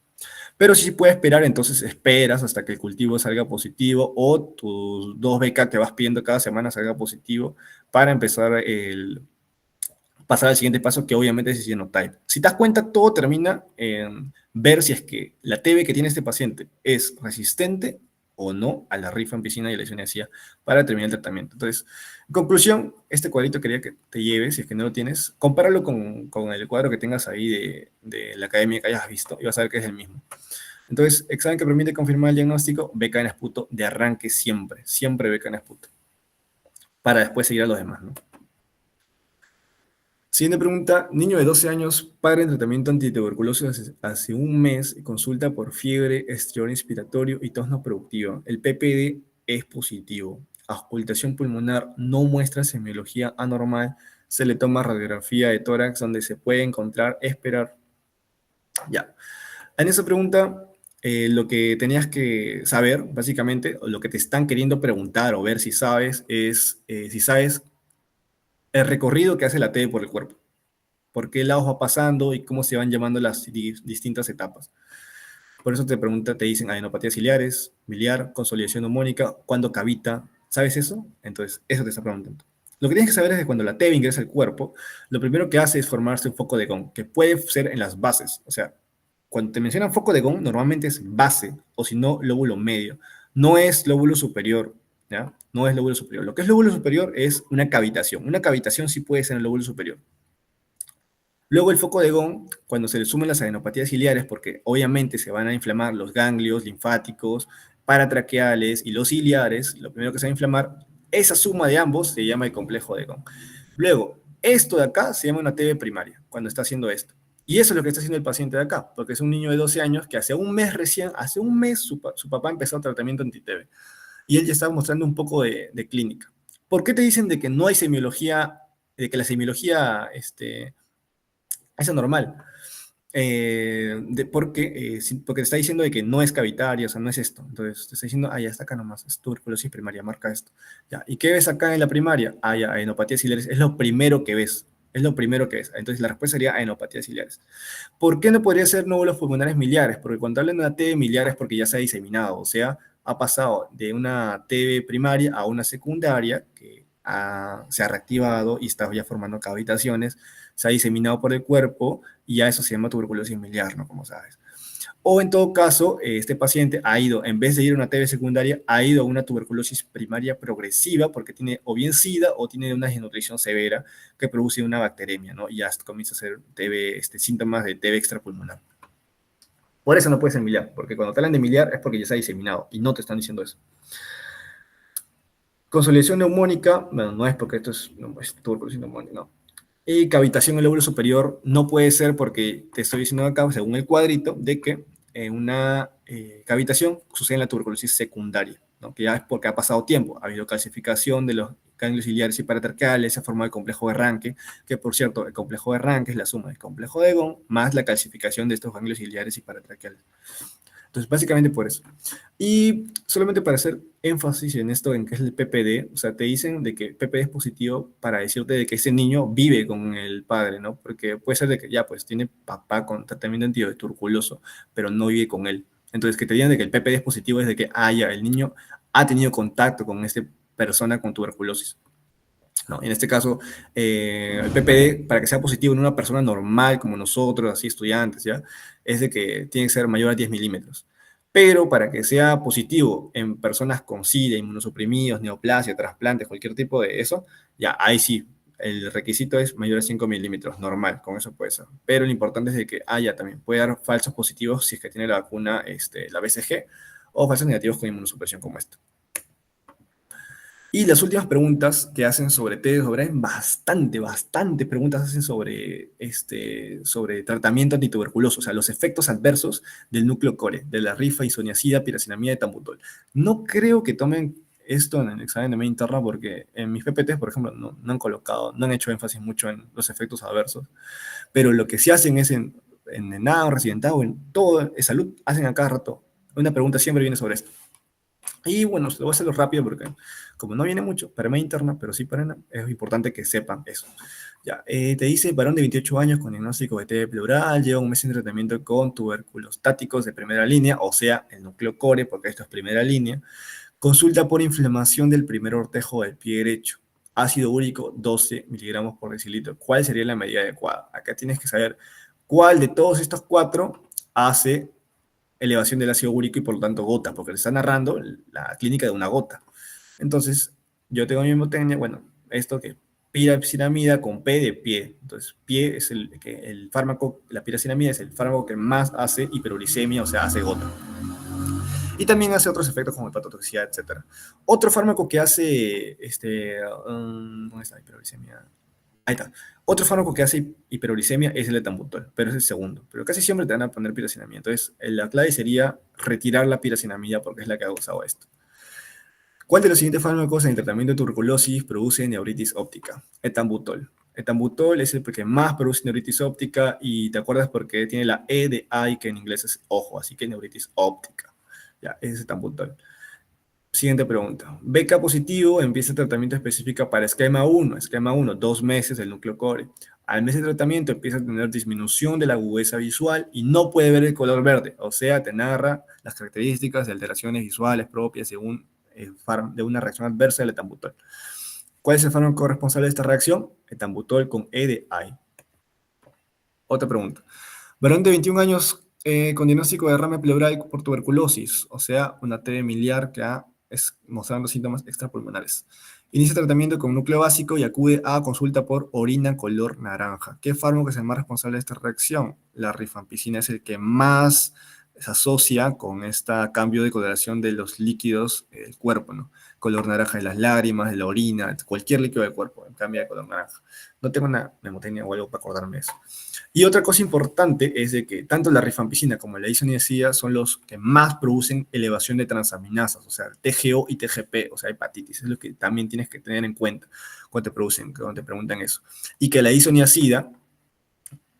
Pero si puedes esperar, entonces esperas hasta que el cultivo salga positivo o tus 2 BK que vas pidiendo cada semana salga positivo para empezar pasar al siguiente paso, que obviamente es genotype. Si te das cuenta, todo termina en ver si es que la TB que tiene este paciente es resistente o no a la rifampicina y a la isoniazida para terminar el tratamiento. Entonces, en conclusión, este cuadrito quería que te lleves, si es que no lo tienes, compáralo con el cuadro que tengas ahí de la academia que hayas visto y vas a ver que es el mismo. Entonces, examen que permite confirmar el diagnóstico, beca en esputo de arranque siempre, siempre beca en esputo, para después seguir a los demás, ¿no? Siguiente pregunta, niño de 12 años, padre en tratamiento antituberculosis hace un mes, consulta por fiebre, estriol inspiratorio y tos no productiva. El PPD es positivo. Auscultación pulmonar no muestra semiología anormal. Se le toma radiografía de tórax donde se puede encontrar, esperar. Ya. En esa pregunta, lo que tenías que saber, básicamente, o lo que te están queriendo preguntar o ver si sabes, es si sabes el recorrido que hace la T por el cuerpo. Por qué lados va pasando y cómo se van llamando las distintas etapas. Por eso te pregunta, te dicen adenopatías ciliares, biliar, consolidación neumónica, cuándo cavita. ¿Sabes eso? Entonces, eso te está preguntando. Lo que tienes que saber es que cuando la TB ingresa al cuerpo, lo primero que hace es formarse un foco de Gauss, que puede ser en las bases. O sea, cuando te mencionan foco de Gauss, normalmente es base, o si no, lóbulo medio. No es lóbulo superior, ¿ya? No es lóbulo superior. Lo que es lóbulo superior es una cavitación. Una cavitación sí puede ser en el lóbulo superior. Luego el foco de Gauss, cuando se le sumen las adenopatías ciliares, porque obviamente se van a inflamar los ganglios linfáticos, paratraqueales y los ciliares, lo primero que se va a inflamar, esa suma de ambos se llama el complejo de Gauss. Luego, esto de acá se llama una TB primaria, cuando está haciendo esto. Y eso es lo que está haciendo el paciente de acá, porque es un niño de 12 años que hace un mes recién, hace un mes su papá empezó tratamiento anti-TB. Y él ya estaba mostrando un poco de clínica. ¿Por qué te dicen de que no hay semiología, de que la semiología es anormal? Porque te está diciendo de que no es cavitaria, o sea, no es esto. Entonces te está diciendo, ya está acá nomás, es tuberculosis primaria, marca esto. Ya. ¿Y qué ves acá en la primaria? Ya, adenopatías ciliares, es lo primero que ves. Es lo primero que ves. Entonces la respuesta sería adenopatías ciliares. ¿Por qué no podría ser nódulos pulmonares miliares? Porque cuando hablan de una TB miliar es porque ya se ha diseminado, o sea, ha pasado de una TB primaria a una secundaria que se ha reactivado y está ya formando cavitaciones, se ha diseminado por el cuerpo y ya eso se llama tuberculosis miliar, ¿no? Como sabes. O en todo caso, este paciente ha ido, en vez de ir a una TB secundaria, ha ido a una tuberculosis primaria progresiva porque tiene o bien SIDA o tiene una desnutrición severa que produce una bacteremia, ¿no? Y ya comienza a ser TB, síntomas de TB extrapulmonar. Por eso no puede ser miliar, porque cuando te hablan de miliar es porque ya se ha diseminado y no te están diciendo eso. Consolidación neumónica, bueno, no es porque esto es tuberculosis neumónica, no. Y cavitación en el lóbulo superior no puede ser porque te estoy diciendo acá, según el cuadrito, de que una cavitación sucede en la tuberculosis secundaria, ¿no? Que ya es porque ha pasado tiempo, ha habido calcificación de los ganglios ciliares y paratraqueales, se ha formado el complejo de Ranke, que por cierto, el complejo de Ranke es la suma del complejo de Gauss más la calcificación de estos ganglios ciliares y paratraqueales. Entonces, básicamente por eso. Y solamente para hacer énfasis en esto, en que es el PPD, o sea, te dicen de que PPD es positivo para decirte de que ese niño vive con el padre, ¿no? Porque puede ser de que ya, pues, tiene papá con tratamiento antituberculoso, pero no vive con él. Entonces, que te digan de que el PPD es positivo es de que, ya, el niño ha tenido contacto con esta persona con tuberculosis. ¿no? En este caso, el PPD, para que sea positivo en una persona normal como nosotros, así estudiantes, ¿ya? Es de que tiene que ser mayor a 10 milímetros. Pero para que sea positivo en personas con SIDA, inmunosuprimidos, neoplasia, trasplantes, cualquier tipo de eso, ya ahí sí, el requisito es mayor a 5 milímetros, normal, con eso puede ser. Pero lo importante es de que haya también, puede dar falsos positivos si es que tiene la vacuna, la BCG, o falsos negativos con inmunosupresión como esta. Y las últimas preguntas que hacen sobre TED, bastante preguntas hacen sobre, sobre tratamiento antituberculoso, o sea, los efectos adversos del núcleo core, de la rifa, isoniazida, piracinamida y tambutol. No creo que tomen esto en el examen de media interna porque en mis PPTs, por ejemplo, no han colocado, no han hecho énfasis mucho en los efectos adversos, pero lo que sí hacen es en ENAO, residentado, en todo, en salud, hacen a cada rato. Una pregunta siempre viene sobre esto. Y bueno, lo voy a hacerlo rápido porque como no viene mucho para media interna, pero sí para ENA, es importante que sepan eso. Ya, te dice, varón de 28 años con diagnóstico de TB pleural, lleva un mes en tratamiento con tuberculostáticos de primera línea, o sea, el núcleo core, porque esto es primera línea. Consulta por inflamación del primer ortejo del pie derecho. Ácido úrico 12 miligramos por decilitro. ¿Cuál sería la medida adecuada? Acá tienes que saber cuál de todos estos cuatro hace elevación del ácido úrico y por lo tanto gota, porque le está narrando la clínica de una gota. Entonces, yo tengo mi hemotecnia, bueno, esto que piracinamida con P de pie. Entonces, pie es el fármaco, la piracinamida es el fármaco que más hace hiperuricemia, o sea, hace gota. Y también hace otros efectos como hepatotoxicidad, etc. Otro fármaco que hace, ¿dónde está la hiperuricemia? Ahí está. Otro fármaco que hace hiperuricemia es el etambutol, pero es el segundo. Pero casi siempre te van a poner piracinamida. Entonces, la clave sería retirar la piracinamida porque es la que ha causado esto. ¿Cuál de los siguientes fármacos en el tratamiento de tuberculosis produce neuritis óptica? Etambutol. Etambutol es el que más produce neuritis óptica y te acuerdas porque tiene la E de eye, que en inglés es ojo, así que neuritis óptica. Ya, ese es etambutol. Siguiente pregunta. Beca positivo empieza el tratamiento específico para esquema 1. Esquema 1, 2 meses del núcleo core. Al mes de tratamiento empieza a tener disminución de la agudeza visual y no puede ver el color verde. O sea, te narra las características de alteraciones visuales propias según de una reacción adversa del etambutol. ¿Cuál es el fármaco responsable de esta reacción? Etambutol con E de I. Otra pregunta. Varón de 21 años con diagnóstico de derrame pleural por tuberculosis, o sea, una TB miliar que es mostrando síntomas extrapulmonares. Inicia tratamiento con núcleo básico y acude a consulta por orina color naranja. ¿Qué fármaco es el más responsable de esta reacción? La rifampicina es el que más se asocia con este cambio de coloración de los líquidos del cuerpo, ¿no? Color naranja de las lágrimas, de la orina, cualquier líquido del cuerpo cambia de color naranja. No tengo una memotecnia o algo para acordarme de eso. Y otra cosa importante es de que tanto la rifampicina como la isoniazida son los que más producen elevación de transaminasas, o sea, TGO y TGP, o sea, hepatitis. Es lo que también tienes que tener en cuenta cuando te preguntan eso. Y que la isoniazida,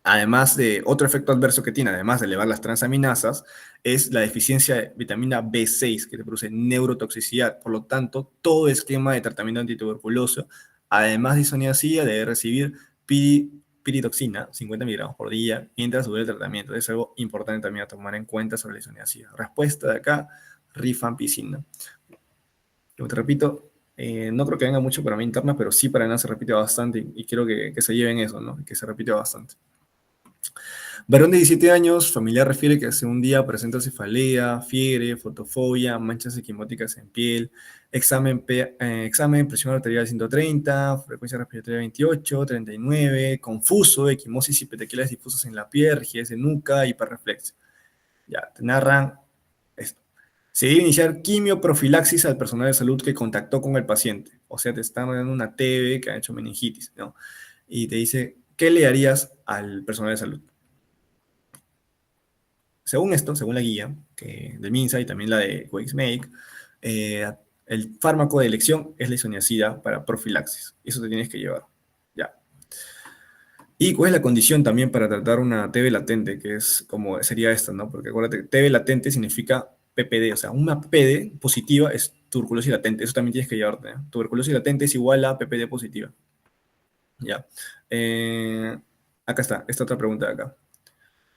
además de otro efecto adverso que tiene, además de elevar las transaminasas, es la deficiencia de vitamina B6, que te produce neurotoxicidad. Por lo tanto, todo esquema de tratamiento antituberculoso, además de isoniazida, debe recibir piridoxina, 50 miligramos por día, mientras dure el tratamiento. Es algo importante también a tomar en cuenta sobre la isoniazida. Respuesta de acá, rifampicina. Yo te repito, no creo que venga mucho para mí interna, pero sí para nada se repite bastante y quiero que se lleven eso, ¿no? Que se repite bastante. Varón de 17 años, familiar refiere que hace un día presenta cefalea, fiebre, fotofobia, manchas equimóticas en piel, examen, presión arterial 130, frecuencia respiratoria 28, 39, confuso, equimosis y petequilas difusas en la piel, rigidez de nuca, hiperreflexia. Ya, te narran esto. Se debe iniciar quimioprofilaxis al personal de salud que contactó con el paciente. O sea, te están dando una TB que ha hecho meningitis, ¿no? Y te dice, ¿qué le harías al personal de salud? Según esto, según la guía del MINSA y también la de Wexmake, el fármaco de elección es la isoniazida para profilaxis. Eso te tienes que llevar. Ya. ¿Y cuál es la condición también para tratar una TB latente? Que es como sería esta, ¿no? Porque acuérdate, TB latente significa PPD, o sea, una PPD positiva es tuberculosis latente. Eso también tienes que llevarte, ¿eh? Tuberculosis latente es igual a PPD positiva. Ya. Acá está, esta otra pregunta de acá.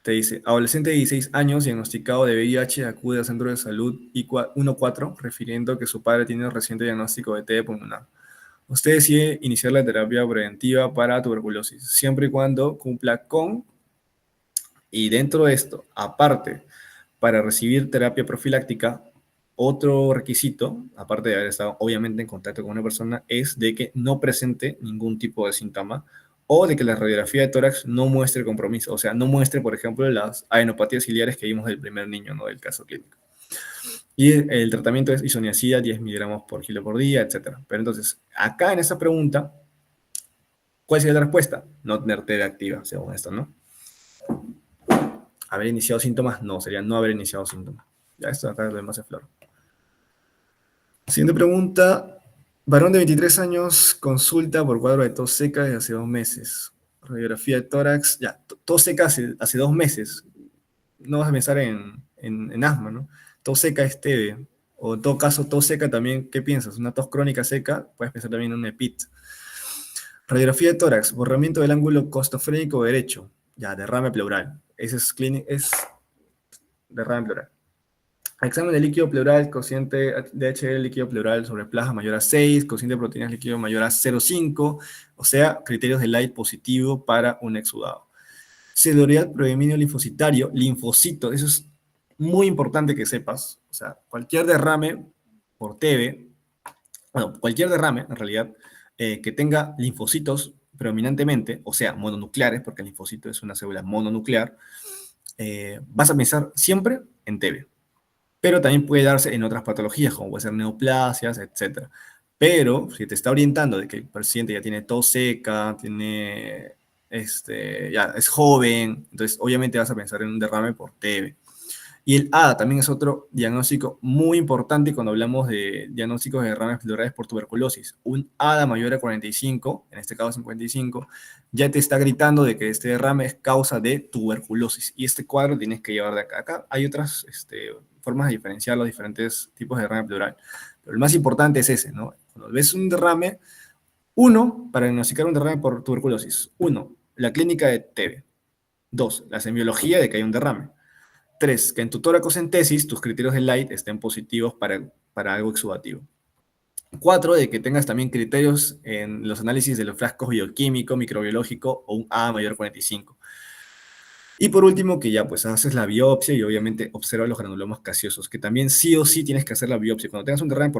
Te dice, adolescente de 16 años diagnosticado de VIH acude al centro de salud I14 refiriendo que su padre tiene reciente diagnóstico de TB pulmonar. Usted decide iniciar la terapia preventiva para tuberculosis, siempre y cuando cumpla con, y dentro de esto, aparte, para recibir terapia profiláctica, otro requisito, aparte de haber estado obviamente en contacto con una persona, es de que no presente ningún tipo de síntoma o de que la radiografía de tórax no muestre compromiso, o sea, no muestre, por ejemplo, las adenopatías ciliares que vimos del primer niño, ¿no? Del caso clínico. Y el tratamiento es isoniazida, 10 miligramos por kilo por día, etc. Pero entonces, acá en esta pregunta, ¿cuál sería la respuesta? No tener TB activa, según esto, ¿no? ¿Haber iniciado síntomas? No, sería no haber iniciado síntomas. Ya, esto acá lo demás es flor. Siguiente pregunta. Varón de 23 años consulta por cuadro de tos seca desde hace 2 meses. Radiografía de tórax. Ya, tos seca hace 2 meses. No vas a pensar en asma, ¿no? Tos seca es TB. O en todo caso, tos seca también, ¿qué piensas? Una tos crónica seca, puedes pensar también en un EPIT. Radiografía de tórax, borramiento del ángulo costofrénico derecho. Ya, derrame pleural. Ese es derrame pleural. Examen de líquido pleural, cociente DHL líquido pleural sobre plasma mayor a 6, cociente de proteínas líquido mayor a 0,5, o sea, criterios de Light positivo para un exudado. Celularidad, predominio linfocitario, linfocitos, eso es muy importante que sepas. O sea, cualquier derrame por TB, bueno, cualquier derrame en realidad que tenga linfocitos predominantemente, o sea, mononucleares, porque el linfocito es una célula mononuclear, vas a pensar siempre en TB, pero también puede darse en otras patologías, como puede ser neoplasias, etc. Pero si te está orientando de que el paciente ya tiene tos seca, ya es joven, entonces obviamente vas a pensar en un derrame por TB. Y el ADA también es otro diagnóstico muy importante cuando hablamos de diagnósticos de derrames pleurales por tuberculosis. Un ADA mayor a 45, en este caso 55, ya te está gritando de que este derrame es causa de tuberculosis. Y este cuadro tienes que llevar de acá. Acá hay otras formas de diferenciar los diferentes tipos de derrame pleural. Pero el más importante es ese, ¿no? Cuando ves un derrame, para diagnosticar un derrame por tuberculosis. La clínica de TB. 2, la semiología de que hay un derrame. 3, que en tu toracocentesis tus criterios de Light estén positivos para algo exudativo. 4, de que tengas también criterios en los análisis de los frascos bioquímico, microbiológico o un A mayor a 45. Y por último, que ya pues haces la biopsia y obviamente observas los granulomas gaseosos, que también sí o sí tienes que hacer la biopsia. Cuando tengas un derrame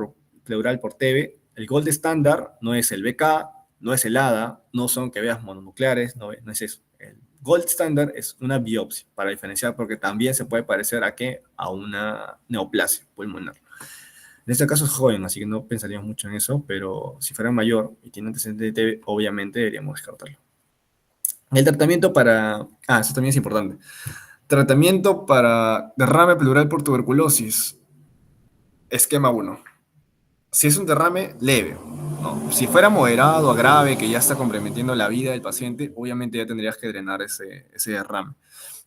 pleural por TB, el gold estándar no es el BK, no es el ADA, no son que veas mononucleares, no es eso. El gold estándar es una biopsia, para diferenciar, porque también se puede parecer a qué, a una neoplasia pulmonar. En este caso es joven, así que no pensaríamos mucho en eso, pero si fuera mayor y tiene antecedentes de TB, obviamente deberíamos descartarlo. El tratamiento para... eso también es importante. Tratamiento para derrame pleural por tuberculosis. Esquema 1. Si es un derrame leve, ¿no? Si fuera moderado o grave, que ya está comprometiendo la vida del paciente, obviamente ya tendrías que drenar ese derrame.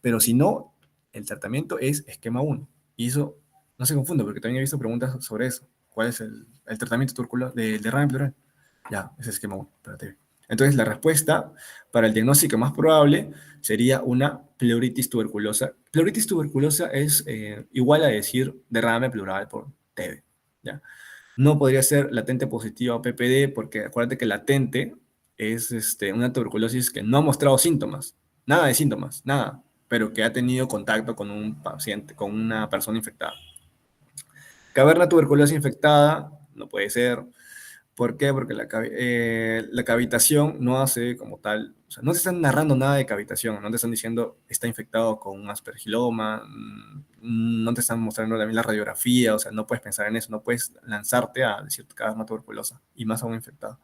Pero si no, el tratamiento es esquema 1. Y eso no se confunde, porque también he visto preguntas sobre eso. ¿Cuál es el tratamiento del derrame pleural? Ya, es esquema 1. Espérate. Entonces, la respuesta para el diagnóstico más probable sería una pleuritis tuberculosa. Pleuritis tuberculosa es igual a decir derrame pleural por TB. ¿Ya? No podría ser latente positiva o PPD, porque acuérdate que latente es una tuberculosis que no ha mostrado síntomas, nada de síntomas, nada, pero que ha tenido contacto con un paciente, con una persona infectada. Caverna tuberculosa infectada no puede ser. ¿Por qué? Porque la cavitación no hace como tal, o sea, no te están narrando nada de cavitación, no te están diciendo está infectado con un aspergiloma, no te están mostrando también la radiografía, o sea, no puedes pensar en eso, no puedes lanzarte a decir caverna tuberculosa, y más aún infectado.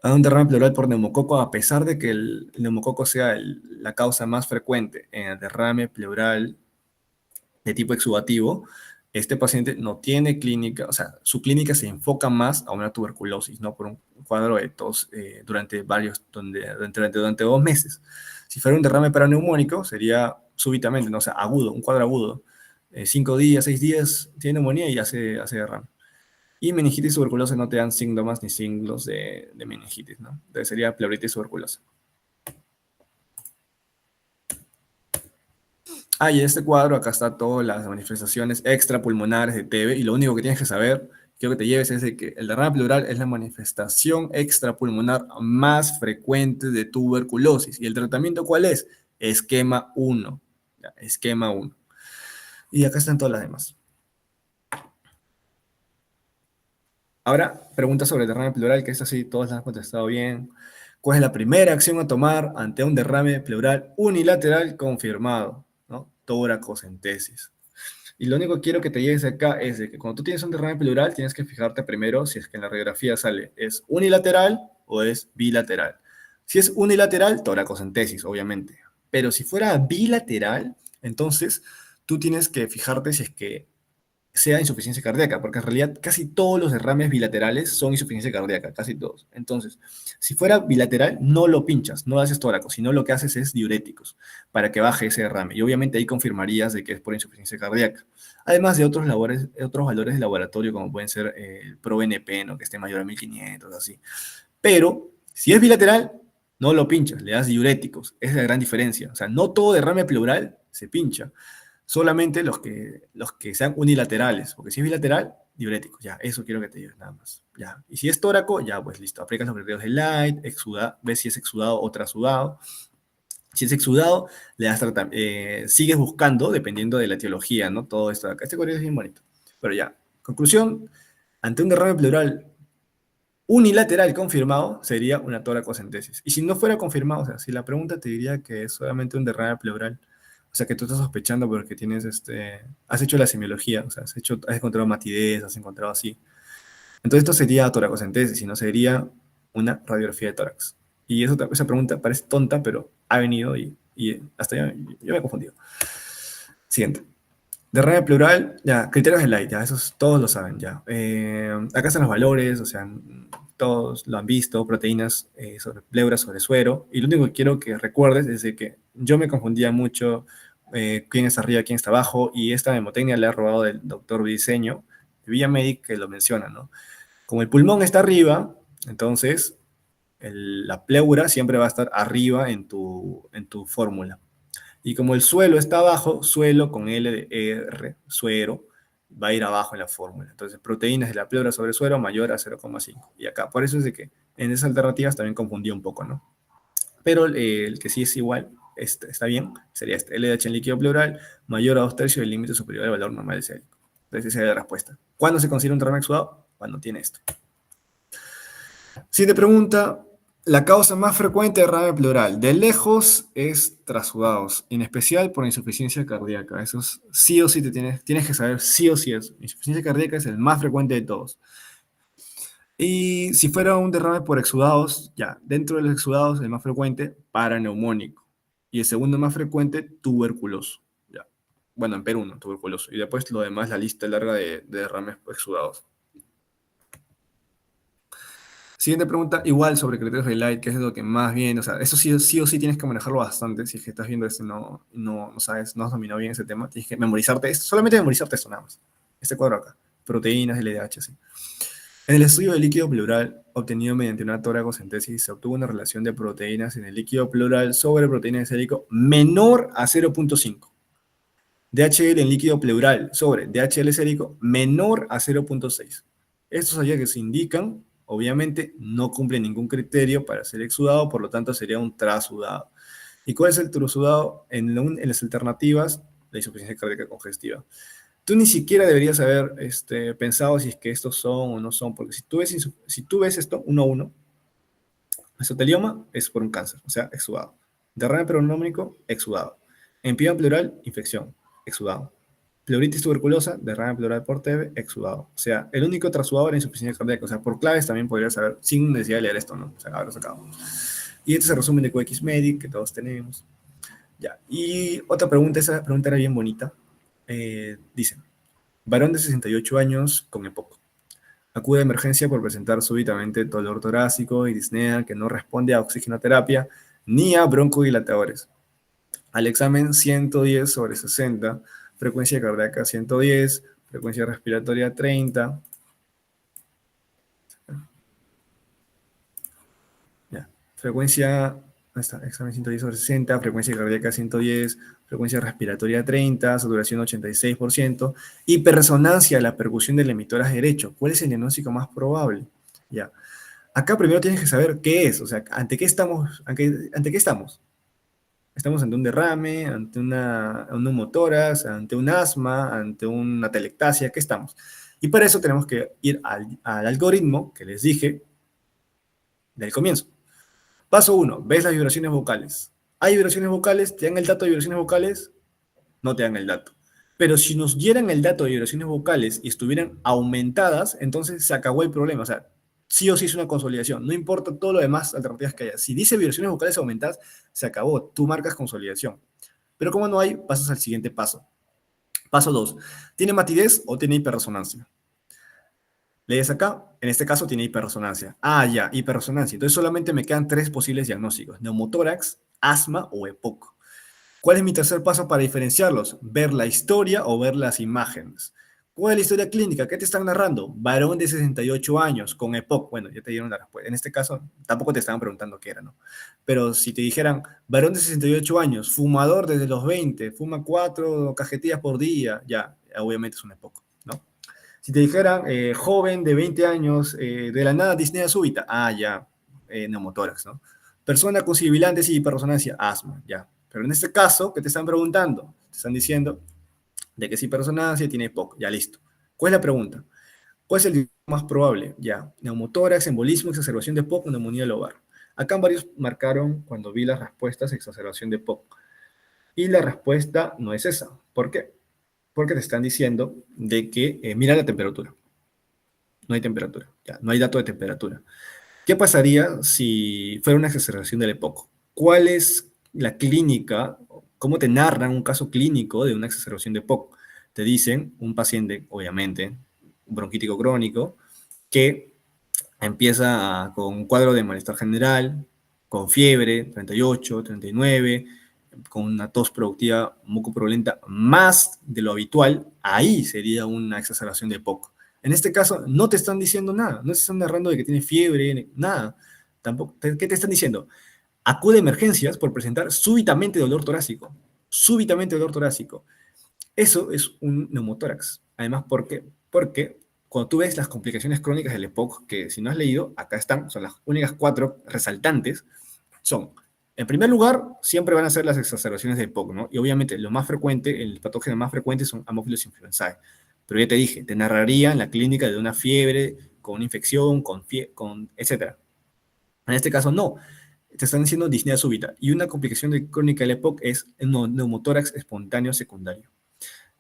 A un derrame pleural por neumococo, a pesar de que el neumococo sea la causa más frecuente en el derrame pleural de tipo exudativo, este paciente no tiene clínica, o sea, su clínica se enfoca más a una tuberculosis, no por un cuadro de tos durante 2 meses. Si fuera un derrame paraneumónico, sería súbitamente, ¿no? O sea, agudo, un cuadro agudo. 5 días, 6 días, tiene neumonía y hace derrame. Y meningitis tuberculosa no te dan síntomas ni signos de meningitis, ¿no? Entonces sería pleuritis tuberculosa. Y en este cuadro acá está todas las manifestaciones extrapulmonares de TB, y lo único que tienes que saber, quiero que te lleves es de que el derrame pleural es la manifestación extrapulmonar más frecuente de tuberculosis. ¿Y el tratamiento cuál es? Esquema 1. Ya, esquema 1. Y acá están todas las demás. Ahora, pregunta sobre el derrame pleural, que esta sí, todas las han contestado bien. ¿Cuál es la primera acción a tomar ante un derrame pleural unilateral confirmado? ¿No? Toracocentesis. Y lo único que quiero que te lleves acá es de que cuando tú tienes un derrame pleural, tienes que fijarte primero si es que en la radiografía sale, ¿es unilateral o es bilateral? Si es unilateral, toracocentesis, obviamente. Pero si fuera bilateral, entonces tú tienes que fijarte si es que sea insuficiencia cardíaca, porque en realidad casi todos los derrames bilaterales son insuficiencia cardíaca, casi todos. Entonces, si fuera bilateral, no lo pinchas, no haces tóraco, sino lo que haces es diuréticos para que baje ese derrame. Y obviamente ahí confirmarías de que es por insuficiencia cardíaca. Además de otros valores de laboratorio, como pueden ser el ProBNP, ¿no? Que esté mayor a 1500, así. Pero, si es bilateral, no lo pinchas, le das diuréticos. Esa es la gran diferencia. O sea, no todo derrame pleural se pincha, solamente los que sean unilaterales, porque si es bilateral, diuréticos, ya, eso quiero que te digas nada más, ya. Y si es tóraco, ya, pues listo, aplicas los criterios de Light, ves si es exudado o trasudado. Si es exudado, le das sigues buscando, dependiendo de la etiología, ¿no? Todo esto de acá. Este correo es bien bonito. Pero ya, conclusión, ante un derrame pleural unilateral confirmado, sería una toracocentesis. Y si no fuera confirmado, o sea, si la pregunta te diría que es solamente un derrame pleural, o sea, que tú estás sospechando porque tienes has hecho la semiología, o sea, has encontrado matidez, has encontrado así. Entonces esto sería toracocentesis, y no sería una radiografía de tórax. Y esa pregunta parece tonta, pero ha venido y hasta yo me he confundido. Siguiente. Derrame pleural, ya, criterios de Light, ya, esos todos lo saben, ya. Acá están los valores, o sea, todos lo han visto, proteínas sobre pleura, sobre suero, y lo único que quiero que recuerdes es de que yo me confundía mucho quién está arriba, quién está abajo, y esta memotecnia la he robado del doctor Briceño, de Villamedic, que lo menciona, ¿no? Como el pulmón está arriba, entonces la pleura siempre va a estar arriba en tu fórmula. Y como el suelo está abajo, suelo con L de R, suero, va a ir abajo en la fórmula. Entonces, proteínas de la pleura sobre suero mayor a 0,5. Y acá, por eso es de que en esas alternativas también confundí un poco, ¿no? Pero el que sí es igual, está bien, sería este, LDH en líquido pleural mayor a 2/3 del límite superior al valor normal de sérico. Entonces, esa es la respuesta. ¿Cuándo se considera un derrame exudado? Cuando tiene esto. Siguiente pregunta. La causa más frecuente de derrame pleural, de lejos, es trasudados, en especial por insuficiencia cardíaca. Eso es, sí o sí tienes que saber, sí o sí eso. Insuficiencia cardíaca es el más frecuente de todos. Y si fuera un derrame por exudados, ya, dentro de los exudados, el más frecuente, paraneumónico. Y el segundo más frecuente, tuberculoso. Ya. Bueno, en Perú no, tuberculoso. Y después lo demás, la lista larga de derrames exudados. Siguiente pregunta, igual sobre criterios de Light, que es lo que más bien, o sea, eso sí o sí tienes que manejarlo bastante. Si es que estás viendo esto y no sabes, no has dominado bien ese tema, tienes que memorizarte esto, solamente memorizarte esto nada más. Este cuadro acá, proteínas, LDH, sí. En el estudio del líquido pleural obtenido mediante una toracocentesis, se obtuvo una relación de proteínas en el líquido pleural sobre proteínas de sérico menor a 0,5. DHL en líquido pleural sobre DHL sérico menor a 0,6. Estos hallazgos indican, obviamente, no cumple ningún criterio para ser exudado, por lo tanto sería un trasudado. ¿Y cuál es el trasudado? En las alternativas, la insuficiencia cardíaca congestiva. Tú ni siquiera deberías haber pensado si es que estos son o no son, porque si tú ves esto uno a uno, mesotelioma es por un cáncer, o sea, exudado. Derrame perineumónico, exudado. Empiezo pleural, infección, exudado. Pleuritis tuberculosa, derrame pleural por TB, exudado. O sea, el único trasudado era insuficiencia cardíaca. O sea, por claves también podrías saber, sin necesidad de leer esto, ¿no? O sea, ahora sacado. Y este es el resumen de QX Medic que todos tenemos. Ya. Y otra pregunta, esa pregunta era bien bonita. Dice, varón de 68 años con EPOC. Acude a emergencia por presentar súbitamente dolor torácico y disnea que no responde a oxigenoterapia ni a broncodilatadores. Al examen 110 sobre 60, frecuencia cardíaca 110, frecuencia respiratoria 30. Ya. Frecuencia Ahí está, examen 110/60, frecuencia cardíaca 110, frecuencia respiratoria 30, saturación 86%, hiperresonancia de la percusión del emitor derecho. ¿Cuál es el diagnóstico más probable? Ya. Acá primero tienes que saber qué es, o sea, ante qué estamos, ante qué estamos. Estamos ante un derrame, ante un neumotórax, ante un asma, ante una atelectasia, ¿qué estamos? Y para eso tenemos que ir al algoritmo que les dije del comienzo. Paso uno, ves las vibraciones vocales. ¿Hay vibraciones vocales? ¿Te dan el dato de vibraciones vocales? No te dan el dato. Pero si nos dieran el dato de vibraciones vocales y estuvieran aumentadas, entonces se acabó el problema. O sea, sí o sí es una consolidación. No importa todo lo demás alternativas que haya. Si dice vibraciones vocales aumentadas, se acabó. Tú marcas consolidación. Pero como no hay, pasas al siguiente paso. Paso 2. ¿Tiene matidez o tiene hiperresonancia? Lees acá, en este caso tiene hiperresonancia. Ah, ya, hiperresonancia. Entonces solamente me quedan 3 posibles diagnósticos: neumotórax, asma o EPOC. ¿Cuál es mi tercer paso para diferenciarlos? Ver la historia o ver las imágenes. ¿Cuál es la historia clínica? ¿Qué te están narrando? Varón de 68 años con EPOC. Bueno, ya te dieron la respuesta. En este caso, tampoco te estaban preguntando qué era, ¿no? Pero si te dijeran, varón de 68 años, fumador desde los 20, fuma 4 cajetillas por día, ya, obviamente es un EPOC, ¿no? Si te dijeran, joven de 20 años, de la nada disnea súbita, ah, ya, neumotórax, ¿no? Persona con sibilantes y hiperresonancia, asma, ya. Pero en este caso, ¿qué te están preguntando? Te están diciendo de que si hiperresonancia tiene POC, ya listo. ¿Cuál es la pregunta? ¿Cuál es el diagnóstico más probable? Ya, neumotórax, embolismo, exacerbación de POC, neumonía lobar. Acá varios marcaron, cuando vi las respuestas, exacerbación de POC. Y la respuesta no es esa. ¿Por qué? Porque te están diciendo de que mira la temperatura. No hay temperatura, ya, no hay dato de temperatura. ¿Qué pasaría si fuera una exacerbación del EPOC? ¿Cuál es la clínica? ¿Cómo te narran un caso clínico de una exacerbación de EPOC? Te dicen, un paciente, obviamente, bronquítico crónico, que empieza con un cuadro de malestar general, con fiebre, 38, 39, con una tos productiva mucopurulenta más de lo habitual, ahí sería una exacerbación de EPOC. En este caso, no te están diciendo nada, no te están narrando de que tiene fiebre, nada. Tampoco, ¿qué te están diciendo? Acude a emergencias por presentar súbitamente dolor torácico. Súbitamente dolor torácico. Eso es un neumotórax. Además, ¿por qué? Porque cuando tú ves las complicaciones crónicas del EPOC, que si no has leído, acá están, son las únicas 4 resaltantes, son, en primer lugar, siempre van a ser las exacerbaciones de EPOC, ¿no? Y obviamente lo más frecuente, el patógeno más frecuente son Haemophilus influenzae. Pero ya te dije, te narraría en la clínica de una fiebre, con una infección, con etcétera. En este caso, no. Te están diciendo disnea súbita. Y una complicación de crónica del EPOC es un neumotórax espontáneo secundario.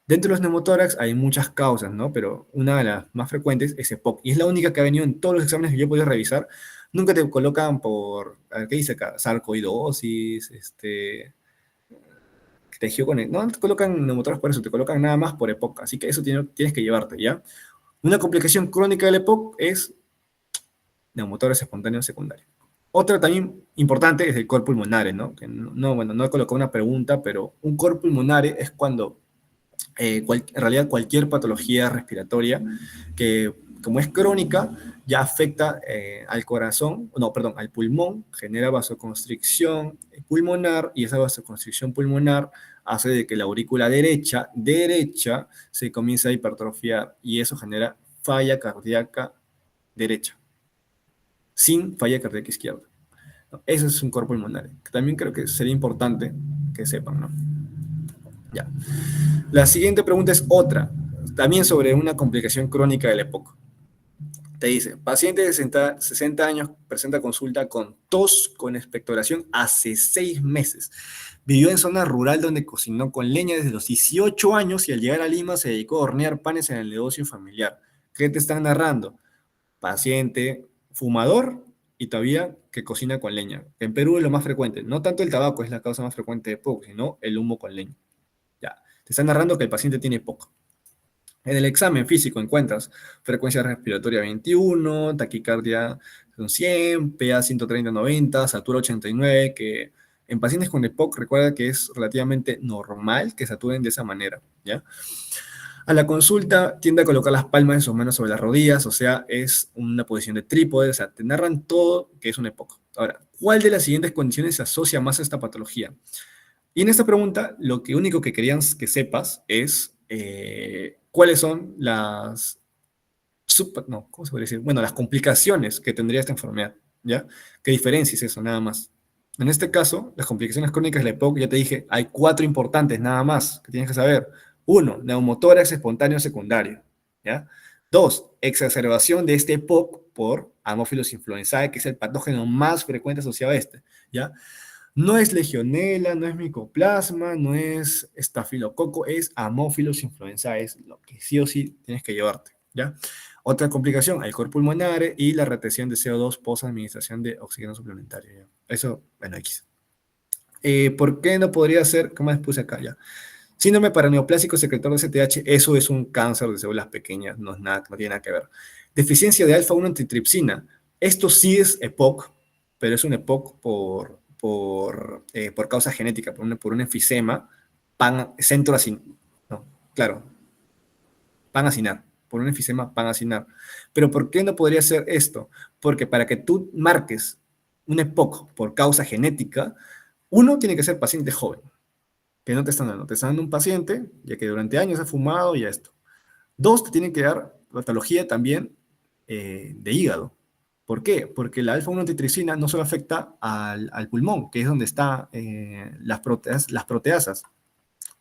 Dentro de los neumotórax hay muchas causas, ¿no? Pero una de las más frecuentes es EPOC. Y es la única que ha venido en todos los exámenes que yo he podido revisar. Nunca te colocan por, a ver, ¿qué dice acá? Sarcoidosis, no te colocan neumotórax por eso, te colocan nada más por EPOC. Así que eso tienes que llevarte, ¿ya? Una complicación crónica del EPOC es neumotórax espontáneo secundario. Otra también importante es el cor pulmonare, ¿no? Que bueno, no he colocado una pregunta, pero un cor pulmonare es cuando en realidad cualquier patología respiratoria que, como es crónica, ya afecta al corazón, no, perdón, al pulmón, genera vasoconstricción pulmonar y esa vasoconstricción pulmonar hace de que la aurícula derecha se comience a hipertrofiar y eso genera falla cardíaca derecha, sin falla cardíaca izquierda. ¿No? Eso es un cor pulmonar, que también creo que sería importante que sepan, ¿no? Ya. La siguiente pregunta es otra, también sobre una complicación crónica del EPOC. Te dice, paciente de 60 años presenta consulta con tos con expectoración hace 6 meses. Vivió en zona rural donde cocinó con leña desde los 18 años y al llegar a Lima se dedicó a hornear panes en el negocio familiar. ¿Qué te están narrando? Paciente fumador y todavía que cocina con leña. En Perú es lo más frecuente. No tanto el tabaco es la causa más frecuente de EPOC, sino el humo con leña. Ya. Te están narrando que el paciente tiene EPOC. En el examen físico encuentras frecuencia respiratoria 21, taquicardia 100, PA 130-90, satura 89, que en pacientes con EPOC recuerda que es relativamente normal que saturen de esa manera, ¿ya? A la consulta tiende a colocar las palmas de sus manos sobre las rodillas, o sea, es una posición de trípode, o sea, te narran todo que es un EPOC. Ahora, ¿Cuál de las siguientes condiciones se asocia más a esta patología? Y en esta pregunta, lo que único que querían que sepas es cuáles son las, no, ¿cómo se podría decir? Bueno, las complicaciones que tendría esta enfermedad, ¿ya? ¿Qué diferencia es eso? Nada más. En este caso, las complicaciones crónicas de la EPOC, ya te dije, hay 4 importantes, nada más, que tienes que saber. Uno, neumotórax espontáneo secundario, ¿ya? Dos, exacerbación de este EPOC por Haemophilus influenzae, que es el patógeno más frecuente asociado a este, ¿ya? No es legionela, no es micoplasma, no es estafilococo, es Haemophilus influenzae, es lo que sí o sí tienes que llevarte, ¿ya? Otra complicación, alcohol pulmonar y la retención de CO2 post administración de oxígeno suplementario, ¿ya? Eso, bueno, X. ¿Por qué no podría ser? ¿Cómo les puse acá ya? Síndrome paraneoplásico secretor de CTH, eso es un cáncer de células pequeñas, no, es nada, no tiene nada que ver. Deficiencia de alfa-1 antitripsina, esto sí es EPOC, pero es un EPOC por causa genética, por un enfisema no, claro, panacinar, por un enfisema panacinar. Pero ¿por qué no podría ser esto? Porque para que tú marques un EPOC por causa genética, uno tiene que ser paciente joven, que no te están dando un paciente, ya que durante años ha fumado y esto. Dos, te tienen que dar patología también de hígado. ¿Por qué? Porque la alfa-1 antitripsina no solo afecta al pulmón, que es donde están las proteasas,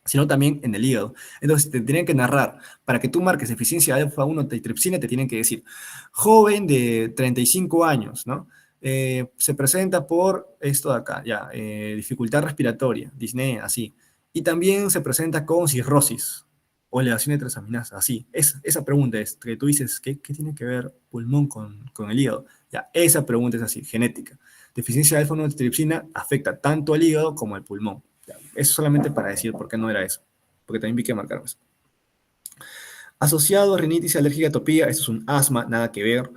sino también en el hígado. Entonces, te tienen que narrar, para que tú marques eficiencia de alfa-1 antitripsina, te tienen que decir, joven de 35 años, ¿no? Se presenta por esto de acá, ya, dificultad respiratoria, disnea, así. Y también se presenta con cirrosis o elevación de transaminasa, así. Esa pregunta es, que tú dices, ¿qué tiene que ver pulmón con el hígado? Ya, esa pregunta es así, genética. Deficiencia de alfa-1 antitripsina afecta tanto al hígado como al pulmón. Eso solamente para decir por qué no era eso, porque también vi que marcaron eso. Asociado a rinitis alérgica atopía, esto es un asma, nada que ver.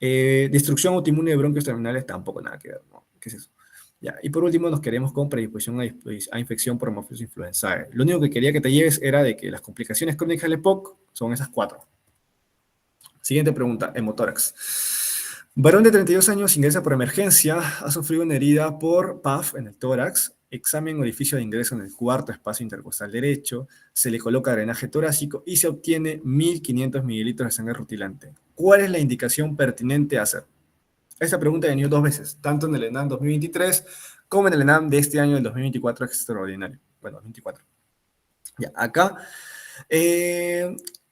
Destrucción autoinmune de bronquios terminales, tampoco nada que ver, ¿no? ¿Qué es eso? Ya. Y por último, nos queremos con predisposición a infección por Haemophilus influenzae. Lo único que quería que te lleves era de que las complicaciones crónicas del EPOC son esas 4. Siguiente pregunta, hemotórax. Varón de 32 años ingresa por emergencia, ha sufrido una herida por PAF en el tórax, examen orificio de ingreso en el cuarto espacio intercostal derecho, se le coloca drenaje torácico y se obtiene 1.500 mililitros de sangre rutilante. ¿Cuál es la indicación pertinente a hacer? Esta pregunta ha venido 2 veces, tanto en el ENAM 2023 como en el ENAM de este año, del 2024, extraordinario. Bueno, 2024. Ya, acá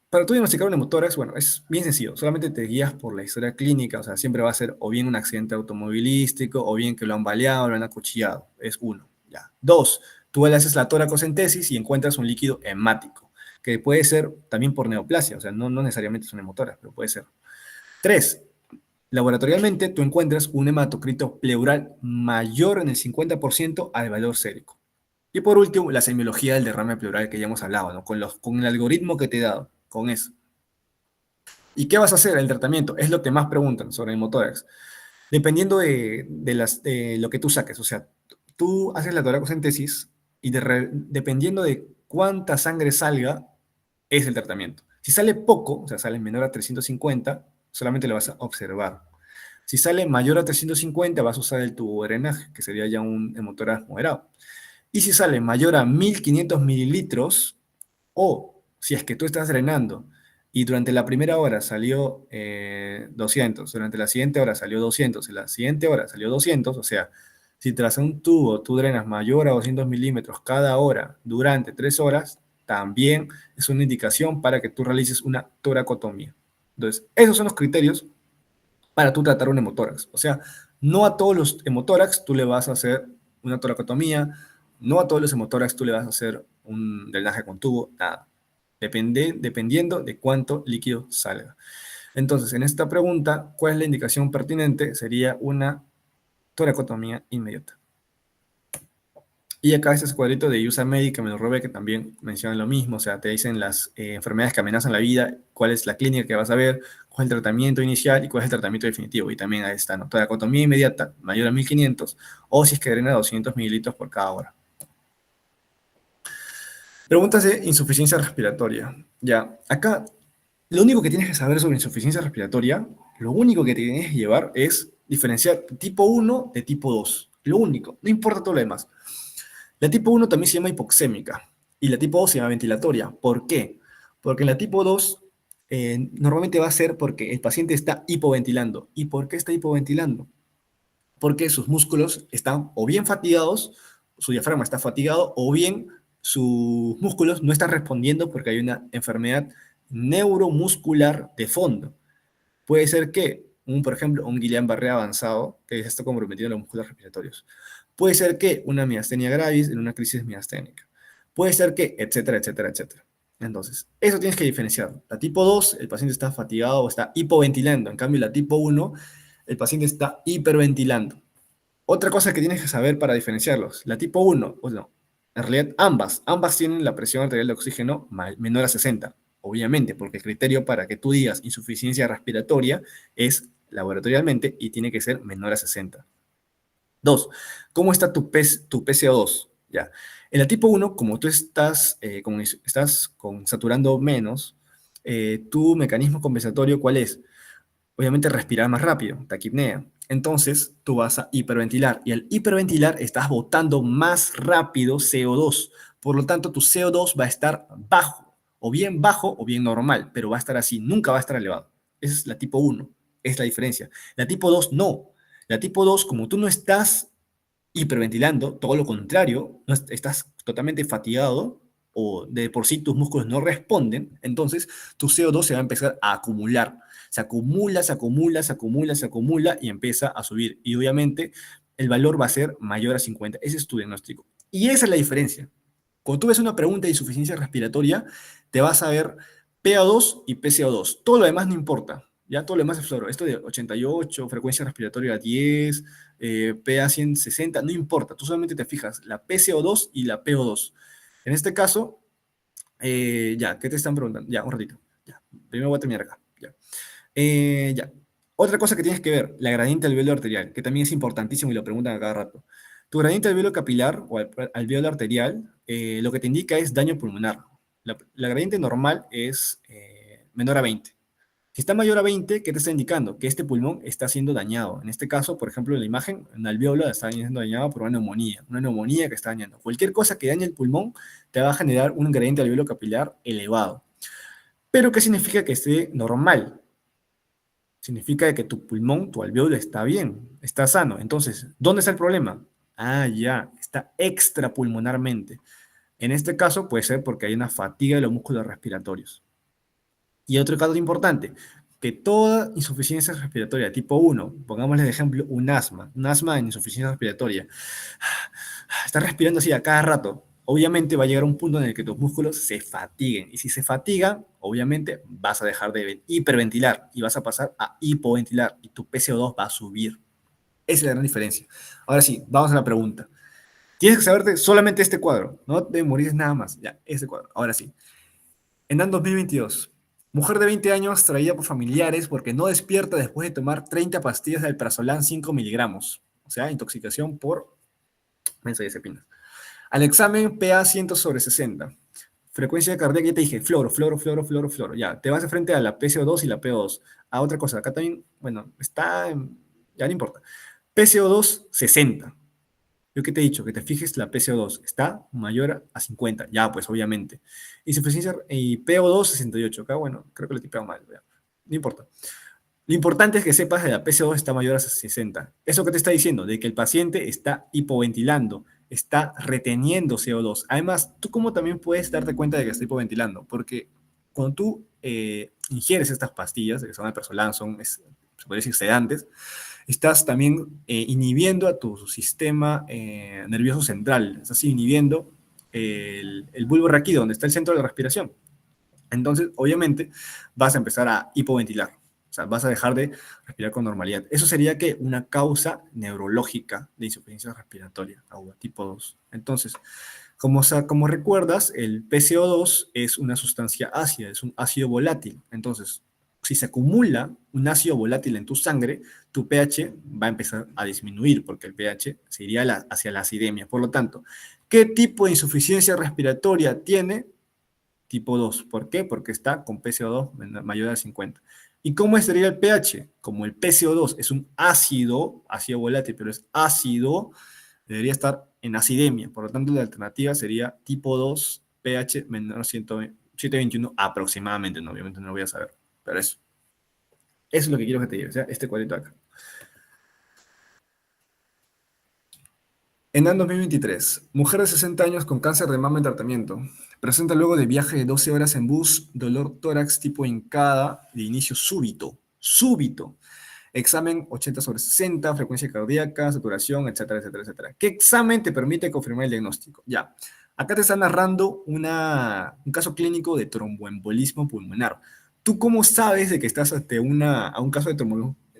para tú diagnosticar un hemotórax, bueno, es bien sencillo, solamente te guías por la historia clínica, o sea, siempre va a ser o bien un accidente automovilístico, o bien que lo han baleado, lo han acuchillado, es uno, ya. Dos, tú le haces la toracocentesis y encuentras un líquido hemático, que puede ser también por neoplasia, o sea, no necesariamente es un hemotórax, pero puede ser. Tres, laboratorialmente tú encuentras un hematocrito pleural mayor en el 50% al valor sérico. Y por último, la semiología del derrame pleural que ya hemos hablado, ¿no? Con el algoritmo que te he dado, con eso. ¿Y qué vas a hacer? El tratamiento es lo que más preguntan sobre el hemotórax. Dependiendo de lo que tú saques, o sea, tú haces la toracocentesis y dependiendo de cuánta sangre salga, es el tratamiento. Si sale poco, o sea, sale menor a 350, solamente lo vas a observar. Si sale mayor a 350, vas a usar el tubo de drenaje, que sería ya un hemotórax moderado. Y si sale mayor a 1.500 mililitros, o si es que tú estás drenando y durante la primera hora salió 200, durante la siguiente hora salió 200, y la siguiente hora salió 200, o sea, si tras un tubo tú drenas mayor a 200 milímetros cada hora durante 3 horas, también es una indicación para que tú realices una toracotomía. Entonces, esos son los criterios para tú tratar un hemotórax. O sea, no a todos los hemotórax tú le vas a hacer una toracotomía, no a todos los hemotórax tú le vas a hacer un drenaje con tubo, nada. Dependiendo de cuánto líquido salga. Entonces, en esta pregunta, ¿cuál es la indicación pertinente? Sería una toracotomía inmediata. Y acá este cuadrito de USAMEDI que me lo robé, que también menciona lo mismo, o sea, te dicen las enfermedades que amenazan la vida, cuál es la clínica que vas a ver, cuál es el tratamiento inicial y cuál es el tratamiento definitivo. Y también ahí está, ¿no? Toracotomía inmediata, mayor a 1.500, o si es que drena 200 mililitros por cada hora. Preguntas de insuficiencia respiratoria. Ya, acá lo único que tienes que saber sobre insuficiencia respiratoria, lo único que tienes que llevar es diferenciar tipo 1 de tipo 2. Lo único, no importa todo lo demás. La tipo 1 también se llama hipoxémica y la tipo 2 se llama ventilatoria. ¿Por qué? Porque la tipo 2 normalmente va a ser porque el paciente está hipoventilando. ¿Y por qué está hipoventilando? Porque sus músculos están o bien fatigados, su diafragma está fatigado, o bien sus músculos no están respondiendo porque hay una enfermedad neuromuscular de fondo. Puede ser que, por ejemplo, un Guillain-Barré avanzado, que ya está comprometido en los músculos respiratorios. Puede ser que una miastenia gravis en una crisis miasténica. Puede ser que, etcétera, etcétera, etcétera. Entonces, eso tienes que diferenciar. La tipo 2, el paciente está fatigado o está hipoventilando. En cambio, la tipo 1, el paciente está hiperventilando. Otra cosa que tienes que saber para diferenciarlos, la tipo 1, pues no, en realidad ambas tienen la presión arterial de oxígeno menor a 60, obviamente, porque el criterio para que tú digas insuficiencia respiratoria es laboratorialmente y tiene que ser menor a 60. Dos, ¿cómo está tu PCO2? Ya. En la tipo 1, como tú estás saturando menos, tu mecanismo compensatorio, ¿cuál es? Obviamente respirar más rápido, taquipnea. Entonces tú vas a hiperventilar y al hiperventilar estás botando más rápido CO2. Por lo tanto, tu CO2 va a estar bajo o bien normal, pero va a estar así, nunca va a estar elevado. Esa es la tipo 1, es la diferencia. La tipo 2 no. La tipo 2, como tú no estás hiperventilando, todo lo contrario, no estás totalmente fatigado o de por sí tus músculos no responden, entonces tu CO2 se va a empezar a acumular. Se acumula, se acumula, se acumula, se acumula y empieza a subir. Y obviamente el valor va a ser mayor a 50. Ese es tu diagnóstico. Y esa es la diferencia. Cuando tú ves una pregunta de insuficiencia respiratoria, te vas a ver PA2 y PCO2. Todo lo demás no importa. Ya todo lo demás es floro. Esto de 88, frecuencia respiratoria 10, PA 160, no importa. Tú solamente te fijas la PCO2 y la PO2. En este caso, ya, ¿qué te están preguntando? Ya, un ratito. Ya. Primero voy a terminar acá. Ya. Ya. Otra cosa que tienes que ver, la gradiente alveolo arterial, que también es importantísimo y lo preguntan a cada rato. Tu gradiente alveolo capilar o alveolo arterial, lo que te indica es daño pulmonar. La gradiente normal es menor a 20. Si está mayor a 20, ¿qué te está indicando? Que este pulmón está siendo dañado. En este caso, por ejemplo, en la imagen, un alveolo está siendo dañado por una neumonía que está dañando. Cualquier cosa que dañe el pulmón te va a generar un gradiente alveolo capilar elevado. Pero, ¿qué significa que esté normal? Significa que tu pulmón, tu alveolo está bien, está sano. Entonces, ¿dónde está el problema? Ah, ya, está extrapulmonarmente. En este caso puede ser porque hay una fatiga de los músculos respiratorios. Y otro caso importante, que toda insuficiencia respiratoria tipo 1, pongámosle de ejemplo un asma en insuficiencia respiratoria, está respirando así a cada rato, obviamente va a llegar a un punto en el que tus músculos se fatiguen. Y si se fatigan, obviamente vas a dejar de hiperventilar y vas a pasar a hipoventilar y tu PCO2 va a subir. Esa es la gran diferencia. Ahora sí, vamos a la pregunta. Tienes que saberte solamente este cuadro, no te morís nada más. Ya, este cuadro. Ahora sí. ENAM 2022. Mujer de 20 años traída por familiares porque no despierta después de tomar 30 pastillas de alprazolam 5 miligramos. O sea, intoxicación por benzodiazepinas. Al examen PA 100 sobre 60. Frecuencia cardíaca, ya te dije, floro. Ya, te vas de frente a la PCO2 y la PO2. A otra cosa, acá también, bueno, ya no importa. PCO2, 60. Yo que te he dicho, que te fijes la PCO2, está mayor a 50, ya pues obviamente. Insuficiencia y PO2 68, acá bueno, creo que lo he tipado mal, no importa. Lo importante es que sepas que la PCO2 está mayor a 60. ¿Eso qué te está diciendo? De que el paciente está hipoventilando, está reteniendo CO2. Además, ¿tú cómo también puedes darte cuenta de que está hipoventilando? Porque cuando tú ingieres estas pastillas, que son alprazolam, se puede decir sedantes, estás también inhibiendo a tu sistema nervioso central, estás inhibiendo el bulbo raquídeo, donde está el centro de la respiración. Entonces, obviamente, vas a empezar a hipoventilar, o sea, vas a dejar de respirar con normalidad. Eso sería que una causa neurológica de insuficiencia respiratoria aguda tipo 2. Entonces, como recuerdas, el PCO2 es una sustancia ácida, es un ácido volátil. Entonces, si se acumula un ácido volátil en tu sangre, tu pH va a empezar a disminuir porque el pH se iría hacia la acidemia. Por lo tanto, ¿qué tipo de insuficiencia respiratoria tiene? tipo 2. ¿Por qué? Porque está con PCO2 mayor a 50. ¿Y cómo estaría el pH? Como el PCO2 es un ácido, ácido volátil, pero es ácido, debería estar en acidemia. Por lo tanto, la alternativa sería tipo 2, pH menor a 721 aproximadamente. No, obviamente no lo voy a saber, pero eso es lo que quiero que te lleves, ¿ya? Este cuadrito acá. ENAN 2023. Mujer de 60 años con cáncer de mama en tratamiento. Presenta luego de viaje de 12 horas en bus, dolor tórax tipo hincada de inicio súbito. Súbito. Examen 80/60, frecuencia cardíaca, saturación, etcétera, etcétera, etcétera. ¿Qué examen te permite confirmar el diagnóstico? Ya. Acá te está narrando un caso clínico de tromboembolismo pulmonar. ¿Tú cómo sabes de que estás a un caso de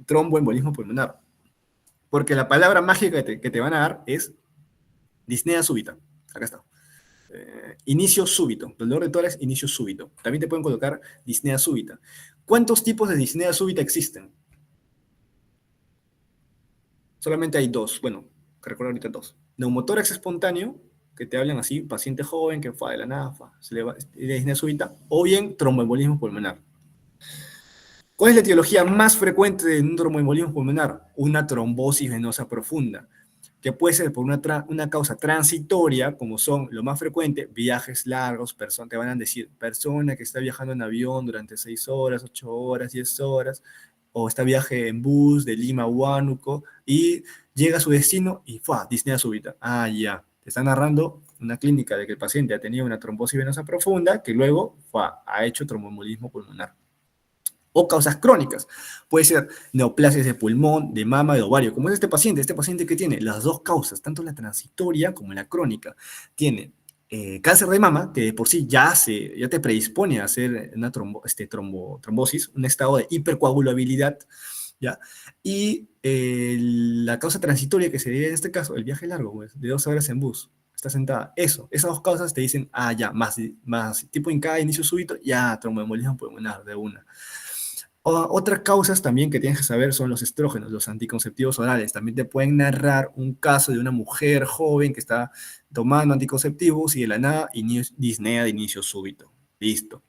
tromboembolismo pulmonar? Porque la palabra mágica que te van a dar es disnea súbita. Acá está. Inicio súbito. Dolor de tórax, inicio súbito. También te pueden colocar disnea súbita. ¿Cuántos tipos de disnea súbita existen? Solamente hay dos. Bueno, que recuerdo ahorita dos. Neumotórax espontáneo, que te hablan así, paciente joven que fue de la nada, se le va de disnea súbita, o bien tromboembolismo pulmonar. ¿Cuál es la etiología más frecuente de un tromboembolismo pulmonar? Una trombosis venosa profunda, que puede ser por una causa transitoria, como son lo más frecuente, viajes largos, te van a decir, persona que está viajando en avión durante 6 horas, 8 horas, 10 horas, o está viaje en bus de Lima a Huánuco, y llega a su destino y ¡fua! Disnea súbita. Ah, ya. Te está narrando una clínica de que el paciente ha tenido una trombosis venosa profunda, que luego ¡fua! Ha hecho tromboembolismo pulmonar o causas crónicas. Puede ser neoplasias de pulmón, de mama, de ovario. Como es este paciente que tiene las dos causas, tanto la transitoria como la crónica. Tiene cáncer de mama, que de por sí ya te predispone a hacer una trombosis, un estado de hipercoagulabilidad, ¿ya? Y la causa transitoria que sería en este caso, el viaje largo, pues, de 2 horas en bus, está sentada. Esas dos causas te dicen, ya, más tipo en cada inicio súbito, ya, tromboembolismo pulmonar de una. Otras causas también que tienes que saber son los estrógenos, los anticonceptivos orales. También te pueden narrar un caso de una mujer joven que está tomando anticonceptivos y de la nada disnea de inicio súbito. Listo.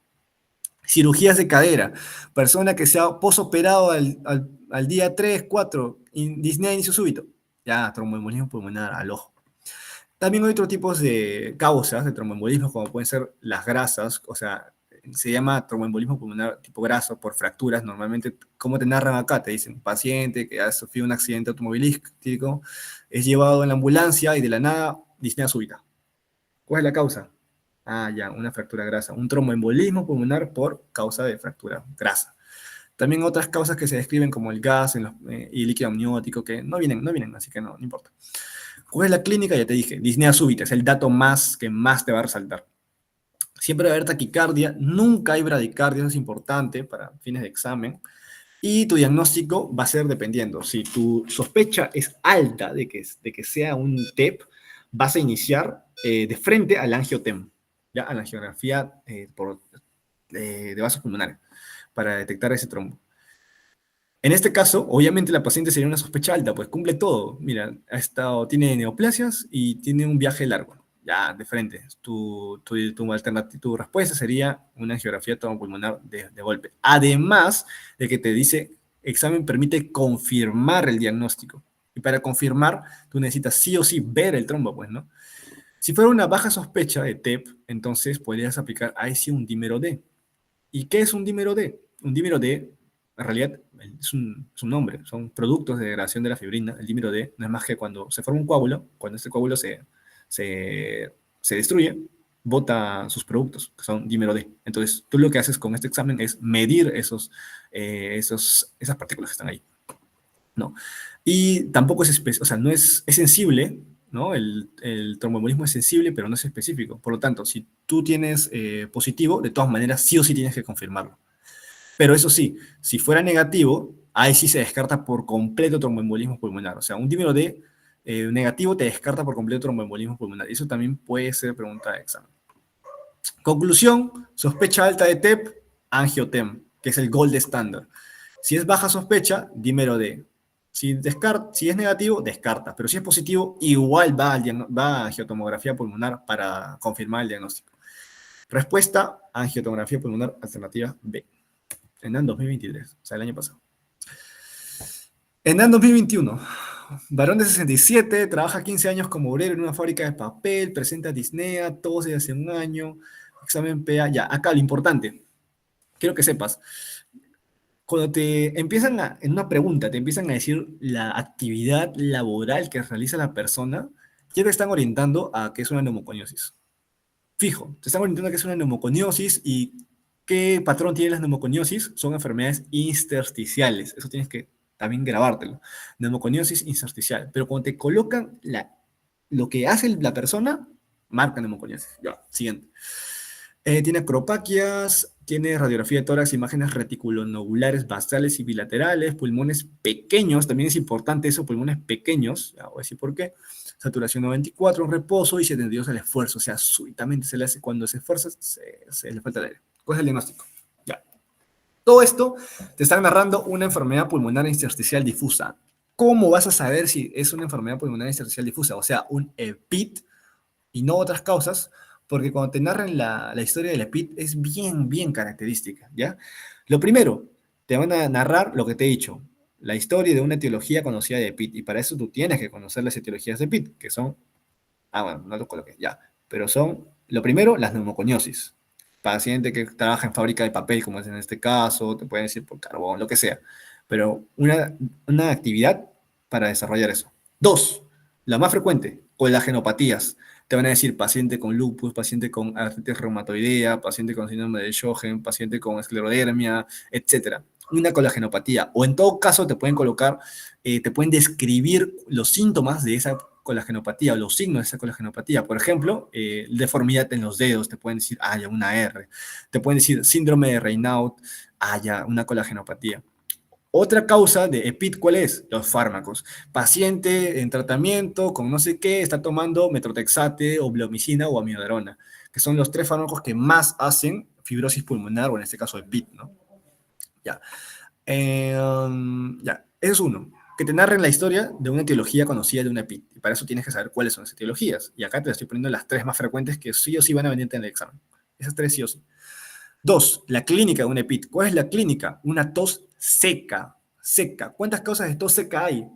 Cirugías de cadera. Persona que se ha posoperado al día 3, 4, disnea de inicio súbito. Ya, tromboembolismo pulmonar al ojo. También hay otros tipos de causas de tromboembolismo, como pueden ser las grasas, o sea, se llama tromboembolismo pulmonar tipo graso por fracturas. Normalmente, ¿cómo te narran acá? Te dicen, paciente que ha sufrido un accidente automovilístico, es llevado en la ambulancia y de la nada, disnea súbita. ¿Cuál es la causa? Ya, una fractura grasa. Un tromboembolismo pulmonar por causa de fractura grasa. También otras causas que se describen como el gas y el líquido amniótico, que no vienen, así que no importa. ¿Cuál es la clínica? Ya te dije, disnea súbita, es el dato que más te va a resaltar. Siempre va a haber taquicardia, nunca hay bradicardia, eso es importante para fines de examen. Y tu diagnóstico va a ser dependiendo. Si tu sospecha es alta de que sea un TEP, vas a iniciar de frente al angiotem, ¿ya? A la angiografía de vasos pulmonares, para detectar ese trombo. En este caso, obviamente la paciente sería una sospecha alta, pues cumple todo. Mira, tiene neoplasias y tiene un viaje largo. Ya, de frente. Tu respuesta sería una angiografía tomo-pulmonar de golpe. Además de que te dice, examen permite confirmar el diagnóstico. Y para confirmar, tú necesitas sí o sí ver el trombo, pues, ¿no? Si fuera una baja sospecha de TEP, entonces podrías aplicar ahí sí un dímero D. ¿Y qué es un dímero D? Un dímero D, en realidad, es un nombre, son productos de degradación de la fibrina. El dímero D no es más que cuando se forma un coágulo, cuando este coágulo se, se destruye, bota sus productos, que son dímero D. Entonces, tú lo que haces con este examen es medir esas partículas que están ahí, ¿no? Y tampoco o sea, no es sensible, ¿no? El tromboembolismo es sensible, pero no es específico. Por lo tanto, si tú tienes positivo, de todas maneras, sí o sí tienes que confirmarlo. Pero eso sí, si fuera negativo, ahí sí se descarta por completo tromboembolismo pulmonar. O sea, un dímero D negativo te descarta por completo tromboembolismo pulmonar. Eso también puede ser pregunta de examen. Conclusión, sospecha alta de TEP, angiotem, que es el gold estándar. Si es baja sospecha, dímero D. Si es negativo, descarta. Pero si es positivo, igual va a angiotomografía pulmonar para confirmar el diagnóstico. Respuesta, angiotomografía pulmonar alternativa B. ENAM 2023, o sea, el año pasado. ENAM 2021. Varón de 67, trabaja 15 años como obrero en una fábrica de papel, presenta disnea, tose hace un año, examen PA. Ya, acá lo importante, quiero que sepas, cuando te empiezan en una pregunta, te empiezan a decir la actividad laboral que realiza la persona, ya te están orientando a que es una neumoconiosis. Fijo, te están orientando a que es una neumoconiosis y qué patrón tiene las neumoconiosis. Son enfermedades intersticiales. Eso tienes que también grabártelo. Neumoconiosis intersticial. Pero cuando te colocan lo que hace la persona, marca neumoconiosis. Ya, siguiente. Tiene acropaquias, tiene radiografía de tórax, imágenes reticulonodulares basales y bilaterales, pulmones pequeños, también es importante eso, pulmones pequeños, ya voy a decir por qué. Saturación 94, un reposo y 72 al esfuerzo, o sea, súbitamente se le hace, cuando se esfuerza, se le falta el aire. ¿Cuál es el diagnóstico? Ya. Todo esto te están narrando una enfermedad pulmonar intersticial difusa. ¿Cómo vas a saber si es una enfermedad pulmonar intersticial difusa? O sea, un EPIT y no otras causas, porque cuando te narran la historia del EPIT es bien, bien característica, ¿ya? Lo primero, te van a narrar lo que te he dicho, la historia de una etiología conocida de EPIT, y para eso tú tienes que conocer las etiologías de EPIT, que son, bueno, no lo coloqué, ya, pero son, lo primero, las neumoconiosis. Paciente que trabaja en fábrica de papel, como es en este caso, te pueden decir por carbón, lo que sea, pero una actividad para desarrollar eso. Dos, la más frecuente, colagenopatías. Te van a decir paciente con lupus, paciente con artritis reumatoidea, paciente con síndrome de Sjögren, paciente con esclerodermia, etc. Una colagenopatía. O en todo caso te pueden colocar, te pueden describir los síntomas de esa colagenopatía o los signos de esa colagenopatía. Por ejemplo, deformidad en los dedos, te pueden decir, ya una R. Te pueden decir síndrome de Raynaud, ya una colagenopatía. Otra causa de EPIT, ¿cuál es? Los fármacos. Paciente en tratamiento con no sé qué, está tomando metrotexate, o bleomicina o amiodarona, que son los tres fármacos que más hacen fibrosis pulmonar, o en este caso EPIT, ¿no? Ya. Ya, eso es uno. Que te narren la historia de una etiología conocida de una EPIT. Y para eso tienes que saber cuáles son esas etiologías. Y acá te estoy poniendo las tres más frecuentes que sí o sí van a venir en el examen. Esas tres sí o sí. Dos, la clínica de una EPIT. ¿Cuál es la clínica? Una tos seca. Seca. ¿Cuántas causas de tos seca hay?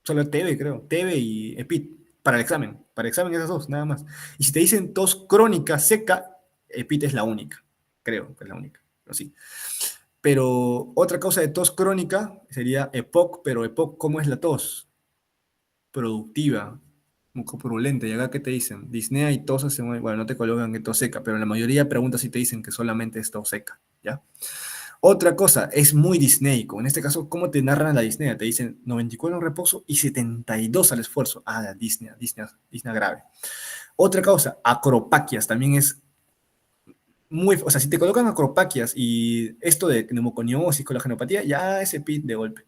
Solo TB, creo. TB y EPIT. Para el examen. Para el examen esas dos, nada más. Y si te dicen tos crónica seca, EPIT es la única. Creo que es la única. Pero sí. Pero otra causa de tos crónica sería EPOC, pero EPOC, ¿cómo es la tos? Productiva, mucopurulenta. ¿Y acá qué te dicen? Disnea y tos hacen, bueno, no te colocan que tos seca, pero la mayoría de preguntas sí te dicen que solamente es tos seca, ¿ya? Otra cosa, es muy disneico. En este caso, ¿cómo te narran la disnea? Te dicen 94 en reposo y 72 al esfuerzo. La disnea grave. Otra causa, acropaquias, también es muy, o sea, si te colocan acropaquias y esto de neumoconiosis, colagenopatía, ya ese PIT de golpe.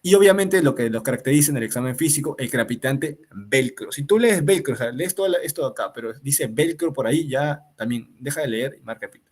Y obviamente lo que los caracteriza en el examen físico, el crepitante velcro. Si tú lees velcro, o sea, lees todo esto de acá, pero dice velcro por ahí, ya también deja de leer y marca PIT.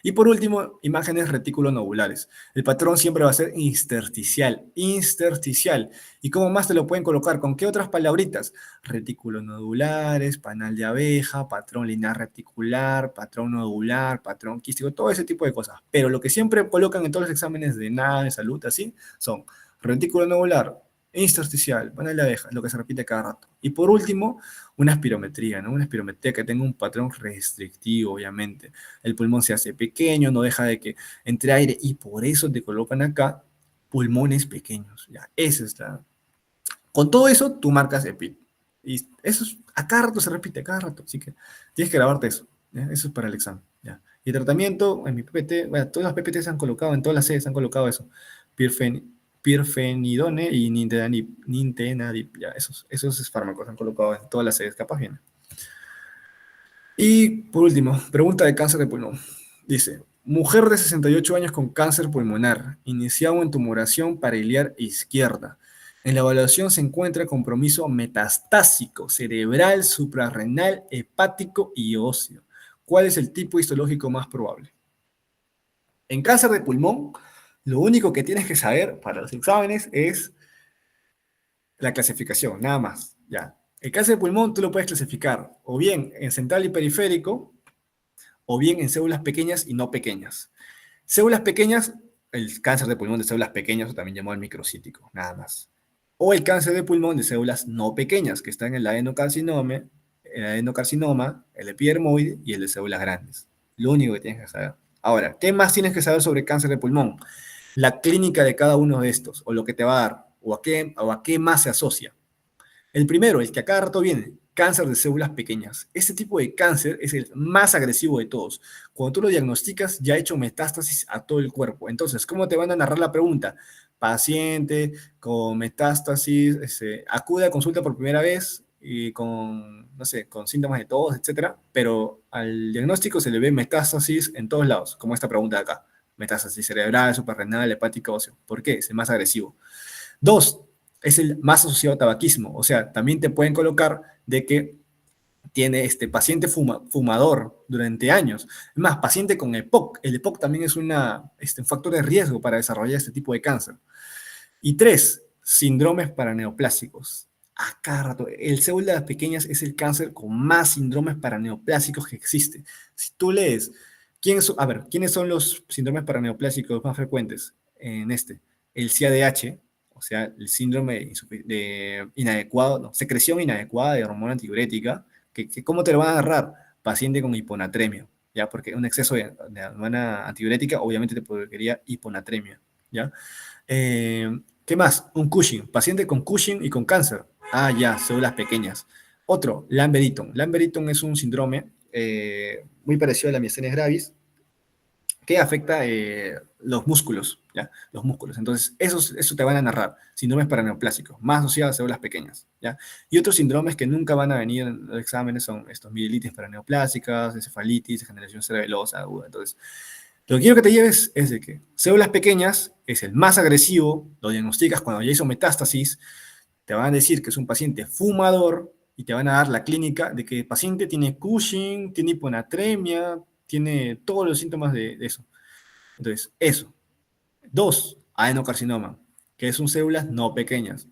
Y por último, imágenes reticulonodulares. El patrón siempre va a ser intersticial, intersticial. ¿Y cómo más te lo pueden colocar? ¿Con qué otras palabritas? Reticulonodulares, panal de abeja, patrón lineal reticular, patrón nodular, patrón quístico, todo ese tipo de cosas. Pero lo que siempre colocan en todos los exámenes de nada, de salud, así, son reticulonodular, intersticial, panal de abeja, lo que se repite cada rato. Y por último, una espirometría, ¿no? Una espirometría que tenga un patrón restrictivo, obviamente. El pulmón se hace pequeño, no deja de que entre aire, y por eso te colocan acá pulmones pequeños. Ya, esa es la. Con todo eso, tú marcas EPIT. Y eso a cada rato se repite, a cada rato. Así que tienes que grabarte eso. ¿Ya? Eso es para el examen. ¿Ya? Y tratamiento, en mi PPT, bueno, todas las PPT se han colocado, en todas las sedes se han colocado eso. Pirfenidone y nintedanib. Ya, esos fármacos se han colocado en todas las sedes, capaz bien. Y por último, pregunta de cáncer de pulmón. Dice, mujer de 68 años con cáncer pulmonar, iniciado en tumoración pariliar izquierda. En la evaluación se encuentra compromiso metastásico, cerebral, suprarrenal, hepático y óseo. ¿Cuál es el tipo histológico más probable? En cáncer de pulmón, lo único que tienes que saber para los exámenes es la clasificación, nada más. Ya. El cáncer de pulmón tú lo puedes clasificar o bien en central y periférico, o bien en células pequeñas y no pequeñas. Células pequeñas, el cáncer de pulmón de células pequeñas, o también llamado el microcítico, nada más. O el cáncer de pulmón de células no pequeñas, que están en el adenocarcinoma, el epidermoide y el de células grandes. Lo único que tienes que saber. Ahora, ¿qué más tienes que saber sobre cáncer de pulmón? La clínica de cada uno de estos, o lo que te va a dar, o a qué más se asocia. El primero, el que a cada rato viene, cáncer de células pequeñas. Este tipo de cáncer es el más agresivo de todos. Cuando tú lo diagnosticas, ya ha hecho metástasis a todo el cuerpo. Entonces, ¿cómo te van a narrar la pregunta? Paciente con metástasis, acude a consulta por primera vez y con, no sé, con síntomas de tos, etcétera, pero al diagnóstico se le ve metástasis en todos lados, como esta pregunta de acá. Metástasis cerebral, suprarrenal, hepática, óseo. ¿Por qué? Es el más agresivo. Dos, es el más asociado a tabaquismo. O sea, también te pueden colocar de que tiene este paciente fumador durante años. Es más, paciente con EPOC. El EPOC también es un factor de riesgo para desarrollar este tipo de cáncer. Y tres, síndromes paraneoplásicos. A cada rato, el células pequeñas es el cáncer con más síndromes paraneoplásicos que existe. Si tú lees, ¿quiénes son los síndromes paraneoplásicos más frecuentes en este? El CADH, o sea, el síndrome de inadecuado, no, secreción inadecuada de hormona antidiurética, que ¿cómo te lo van a agarrar? Paciente con hiponatremia, ¿ya? Porque un exceso de hormona antidiurética obviamente te provocaría hiponatremia, ¿ya? ¿Qué más? Un Cushing, paciente con Cushing y con cáncer. Ah, ya, células pequeñas. Otro, Lambert-Eaton. Lambert-Eaton es un síndrome muy parecido a la miastenia gravis que afecta los músculos, ¿ya? Los músculos. Entonces, eso te van a narrar. Síndromes paraneoplásicos, más asociados a células pequeñas, ¿ya? Y otros síndromes que nunca van a venir en los exámenes son estos mielitis paraneoplásicas, encefalitis, degeneración cerebelosa aguda. Entonces, lo que quiero que te lleves es de que células pequeñas es el más agresivo, lo diagnosticas cuando ya hizo metástasis, te van a decir que es un paciente fumador y te van a dar la clínica de que el paciente tiene Cushing, tiene hiponatremia, tiene todos los síntomas de eso. Entonces, eso. Dos, adenocarcinoma, que son células no pequeñas.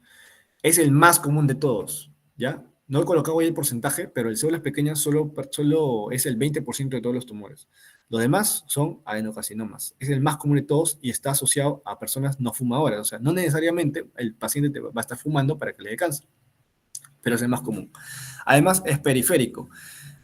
Es el más común de todos, ¿ya? No he colocado ahí el porcentaje, pero el células pequeñas solo es el 20% de todos los tumores. Los demás son adenocarcinomas. Es el más común de todos y está asociado a personas no fumadoras. O sea, no necesariamente el paciente va a estar fumando para que le dé cáncer, pero es el más común. Además, es periférico.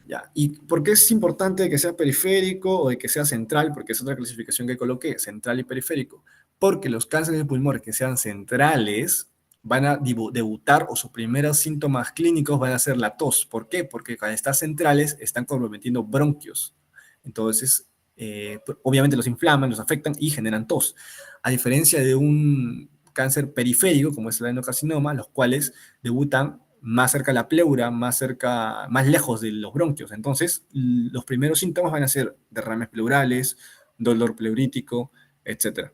¿Ya? ¿Y por qué es importante que sea periférico o de que sea central? Porque es otra clasificación que coloqué, central y periférico. Porque los cánceres de pulmón que sean centrales van a debutar o sus primeros síntomas clínicos van a ser la tos. ¿Por qué? Porque cuando están centrales están comprometiendo bronquios. Entonces, obviamente los inflaman, los afectan y generan tos. A diferencia de un cáncer periférico, como es el adenocarcinoma, los cuales debutan más cerca de la pleura, más lejos de los bronquios. Entonces, los primeros síntomas van a ser derrames pleurales, dolor pleurítico, etcétera.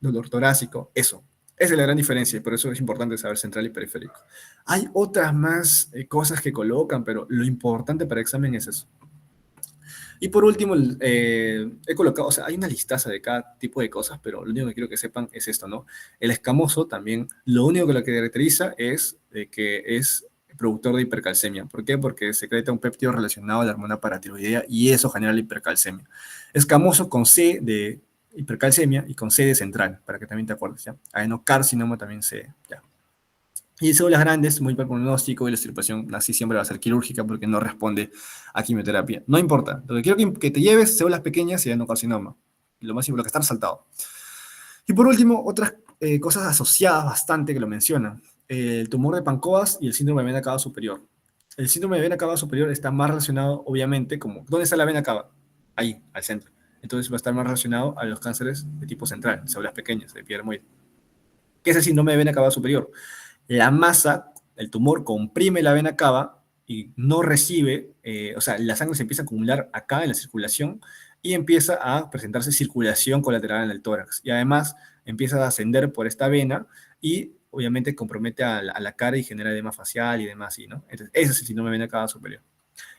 Dolor torácico, eso. Esa es la gran diferencia y por eso es importante saber central y periférico. Hay otras más cosas que colocan, pero lo importante para el examen es eso. Y por último, he colocado, o sea, hay una listaza de cada tipo de cosas, pero lo único que quiero que sepan es esto, ¿no? El escamoso también, lo único que lo caracteriza es que es productor de hipercalcemia. ¿Por qué? Porque secreta un péptido relacionado a la hormona paratiroidea y eso genera la hipercalcemia. Escamoso con C de hipercalcemia y con C de central, para que también te acuerdes, ¿ya? Adenocarcinoma también C, ¿ya? Y células grandes, muy poco pronóstico y la extirpación así siempre va a ser quirúrgica porque no responde a quimioterapia. No importa. Lo que quiero que te lleves, células pequeñas y adenocarcinoma. Lo más importante, lo que está resaltado. Y por último, otras cosas asociadas bastante que lo mencionan. El tumor de Pancoas y el síndrome de vena cava superior. El síndrome de vena cava superior está más relacionado, obviamente, como, ¿dónde está la vena cava? Ahí, al centro. Entonces va a estar más relacionado a los cánceres de tipo central, células pequeñas, de epidermoide. ¿Qué es el síndrome de vena cava superior? La masa, el tumor comprime la vena cava y no recibe, o sea, la sangre se empieza a acumular acá en la circulación y empieza a presentarse circulación colateral en el tórax. Y además empieza a ascender por esta vena y obviamente compromete a la cara y genera edema facial y demás, ¿no? Entonces, ese es el síndrome de vena cava superior.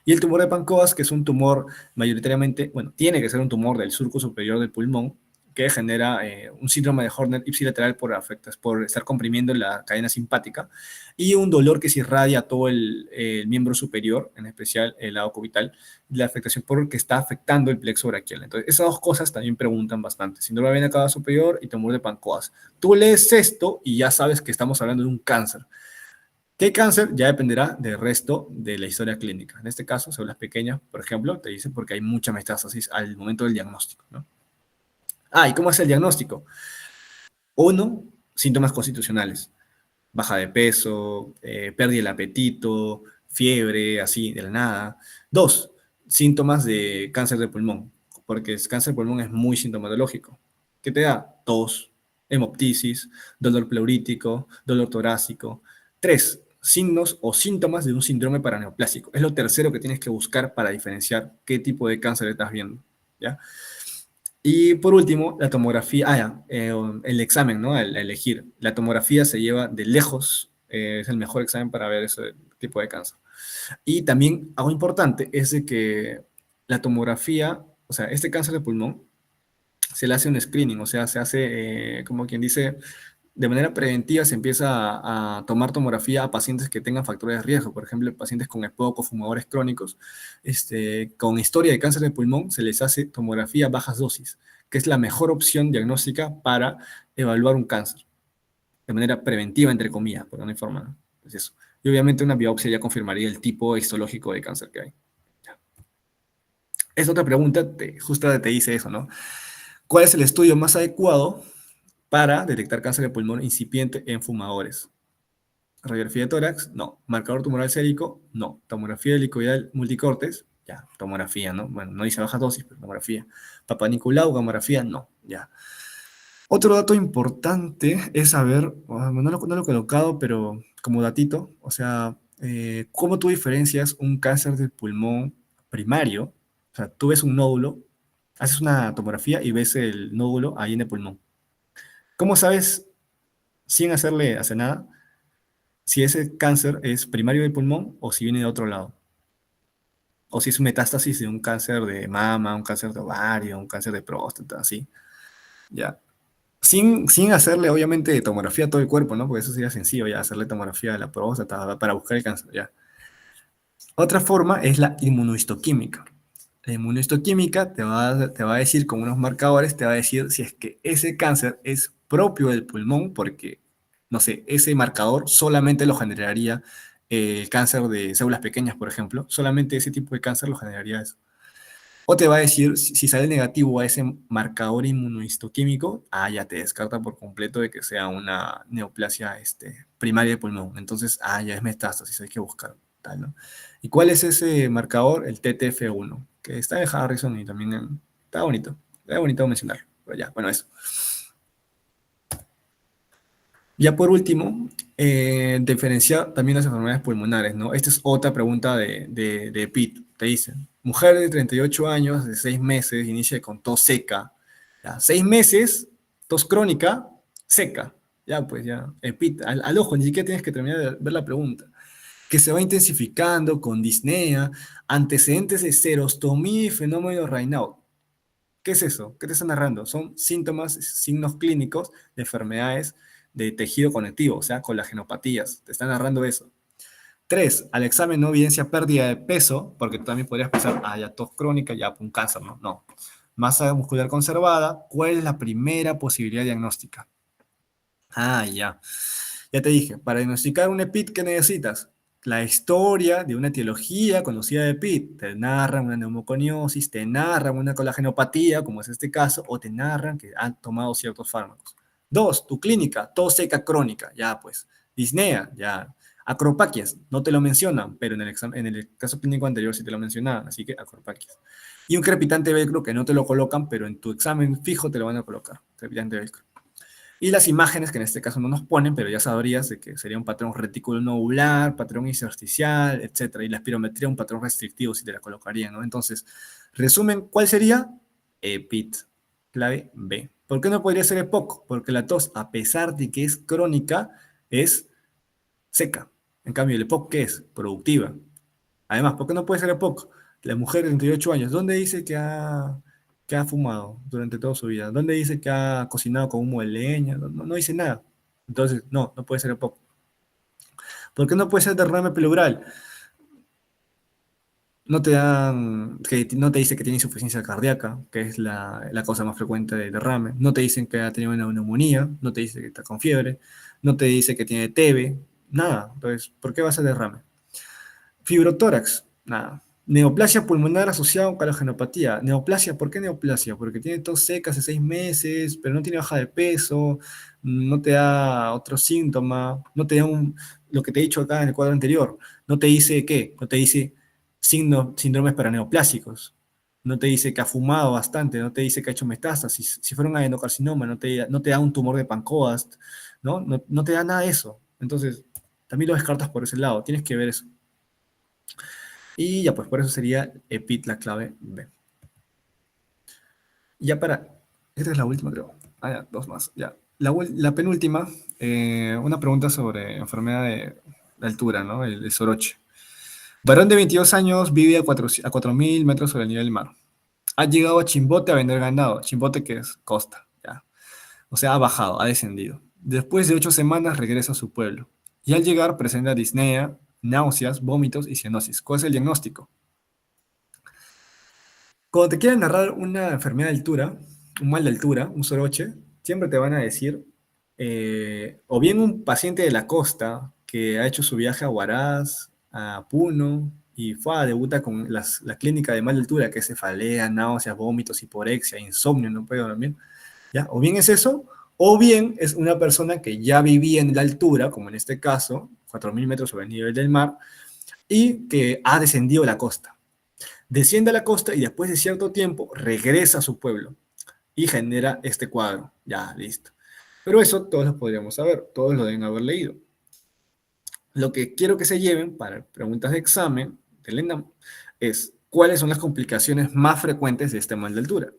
Y el tumor de Pancoas, que es un tumor mayoritariamente, bueno, tiene que ser un tumor del surco superior del pulmón, que genera un síndrome de Horner ipsilateral por estar comprimiendo la cadena simpática, y un dolor que se irradia a todo el miembro superior, en especial el lado cubital, la afectación porque está afectando el plexo braquial. Entonces, esas dos cosas también preguntan bastante. Síndrome de vena cava superior y tumor de Pancoas. Tú lees esto y ya sabes que estamos hablando de un cáncer. ¿Qué cáncer? Ya dependerá del resto de la historia clínica. En este caso, células pequeñas, por ejemplo, te dicen porque hay mucha metástasis al momento del diagnóstico, ¿no? ¿Y cómo es el diagnóstico? Uno, síntomas constitucionales. Baja de peso, pérdida del apetito, fiebre, así, de la nada. Dos, síntomas de cáncer de pulmón, porque el cáncer de pulmón es muy sintomatológico. ¿Qué te da? Tos, hemoptisis, dolor pleurítico, dolor torácico. Tres, signos o síntomas de un síndrome paraneoplásico. Es lo tercero que tienes que buscar para diferenciar qué tipo de cáncer estás viendo, ¿ya? Y por último, la tomografía, el examen, ¿no? El elegir. La tomografía se lleva de lejos, es el mejor examen para ver ese tipo de cáncer. Y también algo importante es de que la tomografía, o sea, este cáncer de pulmón, se le hace un screening, o sea, se hace, como quien dice, de manera preventiva se empieza a tomar tomografía a pacientes que tengan factores de riesgo, por ejemplo, pacientes con EPOC o fumadores crónicos, con historia de cáncer de pulmón, se les hace tomografía a bajas dosis, que es la mejor opción diagnóstica para evaluar un cáncer, de manera preventiva, entre comillas, por no informar. Es eso. Y obviamente una biopsia ya confirmaría el tipo histológico de cáncer que hay. Esta otra pregunta justo te dice eso, ¿no? ¿Cuál es el estudio más adecuado para detectar cáncer de pulmón incipiente en fumadores? Radiografía de tórax, no. Marcador tumoral sérico, no. Tomografía helicoidal multicortes, ya. Tomografía, ¿no? Bueno, no dice bajas dosis, pero tomografía. Papa Nicolau, gamografía, no, ya. Otro dato importante es saber, no lo he colocado, pero como datito, o sea, cómo tú diferencias un cáncer de pulmón primario. O sea, tú ves un nódulo, haces una tomografía y ves el nódulo ahí en el pulmón. ¿Cómo sabes, sin hacer nada, si ese cáncer es primario del pulmón o si viene de otro lado? O si es metástasis de un cáncer de mama, un cáncer de ovario, un cáncer de próstata, así. Ya. Sin hacerle, obviamente, tomografía a todo el cuerpo, ¿no? Porque eso sería sencillo, ya, hacerle tomografía a la próstata para buscar el cáncer, ya. Otra forma es la inmunohistoquímica. La inmunohistoquímica te va a decir con unos marcadores, te va a decir si es que ese cáncer es propio del pulmón, porque, no sé, ese marcador solamente lo generaría el cáncer de células pequeñas, por ejemplo. Solamente ese tipo de cáncer lo generaría eso. O te va a decir, si sale negativo a ese marcador inmunohistoquímico, ya te descarta por completo de que sea una neoplasia primaria de pulmón. Entonces, ya es metástasis, hay que buscar tal, ¿no? ¿Y cuál es ese marcador? El TTF1, que está en Harrison y también está bonito mencionarlo, pero ya, bueno, eso. Ya por último, diferenciar también las enfermedades pulmonares, ¿no? Esta es otra pregunta de Pitt. Te dicen, mujer de 38 años, de 6 meses, inicia con tos seca. Ya, 6 meses, tos crónica, seca. Ya, pues ya, Pitt, al ojo, ni siquiera tienes que terminar de ver la pregunta. Que se va intensificando con disnea, antecedentes de serostomía y fenómeno Raynaud. ¿Qué es eso? ¿Qué te está narrando? Son síntomas, signos clínicos de enfermedades de tejido conectivo, o sea, colagenopatías. Te está narrando eso. 3, al examen no evidencia pérdida de peso, porque tú también podrías pensar, ya tos crónica, ya un cáncer, ¿no? No. Masa muscular conservada, ¿cuál es la primera posibilidad diagnóstica? Ya. Ya te dije, para diagnosticar un EPIT, ¿qué necesitas? La historia de una etiología conocida de EPIT. Te narran una neumoconiosis, te narran una colagenopatía, como es este caso, o te narran que han tomado ciertos fármacos. 2, tu clínica, tos seca crónica, ya pues. Disnea, ya. Acropaquias, no te lo mencionan, pero en el caso clínico anterior sí te lo mencionaban, así que acropaquias. Y un crepitante velcro que no te lo colocan, pero en tu examen fijo te lo van a colocar, crepitante velcro. Y las imágenes, que en este caso no nos ponen, pero ya sabrías de que sería un patrón retículo nodular, patrón intersticial, etc. Y la espirometría, un patrón restrictivo, si te la colocarían, ¿no? Entonces, resumen, ¿cuál sería? EPIT, clave B. ¿Por qué no podría ser EPOC? Porque la tos, a pesar de que es crónica, es seca. En cambio, el EPOC, ¿qué es? Productiva. Además, ¿por qué no puede ser EPOC? La mujer de 38 años, ¿dónde dice que que ha fumado durante toda su vida? ¿Dónde dice que ha cocinado con humo de leña? No dice nada. Entonces, no puede ser EPOC. ¿Por qué no puede ser derrame pleural? No te dice que tiene insuficiencia cardíaca, que es la causa más frecuente de derrame. No te dicen que ha tenido una neumonía, no te dice que está con fiebre, no te dice que tiene TB, nada. Entonces, ¿por qué va a ser derrame? Fibrotórax, nada. Neoplasia pulmonar asociada con calogenopatía. Neoplasia, ¿por qué neoplasia? Porque tiene tos seca hace 6 meses, pero no tiene baja de peso, no te da otro síntoma, no te da lo que te he dicho acá en el cuadro anterior. No te dice qué, no te dice síndromes paraneoplásicos. No te dice que ha fumado bastante, no te dice que ha hecho metástasis. Si fuera un adenocarcinoma, no te da un tumor de Pancoast, ¿no? No te da nada de eso. Entonces, también lo descartas por ese lado. Tienes que ver eso. Y ya, pues por eso sería EPIT la clave B. Ya para. Esta es la última, creo. Ah, ya, dos más. Ya. La penúltima, una pregunta sobre enfermedad de altura, ¿no? El soroche. Varón de 22 años vive a 4.000 metros sobre el nivel del mar. Ha llegado a Chimbote a vender ganado. Chimbote, que es costa, ya. O sea, ha bajado, ha descendido. Después de 8 semanas regresa a su pueblo. Y al llegar presenta disnea, náuseas, vómitos y cianosis. ¿Cuál es el diagnóstico? Cuando te quieran narrar una enfermedad de altura, un mal de altura, un soroche, siempre te van a decir, o bien un paciente de la costa que ha hecho su viaje a Huaraz, a Puno, y fue a debutar con la clínica de mal de altura, que es cefalea, náuseas, vómitos, hiporexia, insomnio, no puede dormir, ¿ya? O bien es eso, o bien es una persona que ya vivía en la altura, como en este caso, 4.000 metros sobre el nivel del mar, y que ha descendido la costa. Desciende a la costa y después de cierto tiempo regresa a su pueblo y genera este cuadro. Ya, listo. Pero eso todos lo podríamos saber, todos lo deben haber leído. Lo que quiero que se lleven para preguntas de examen del ENAM es cuáles son las complicaciones más frecuentes de este mal de altura.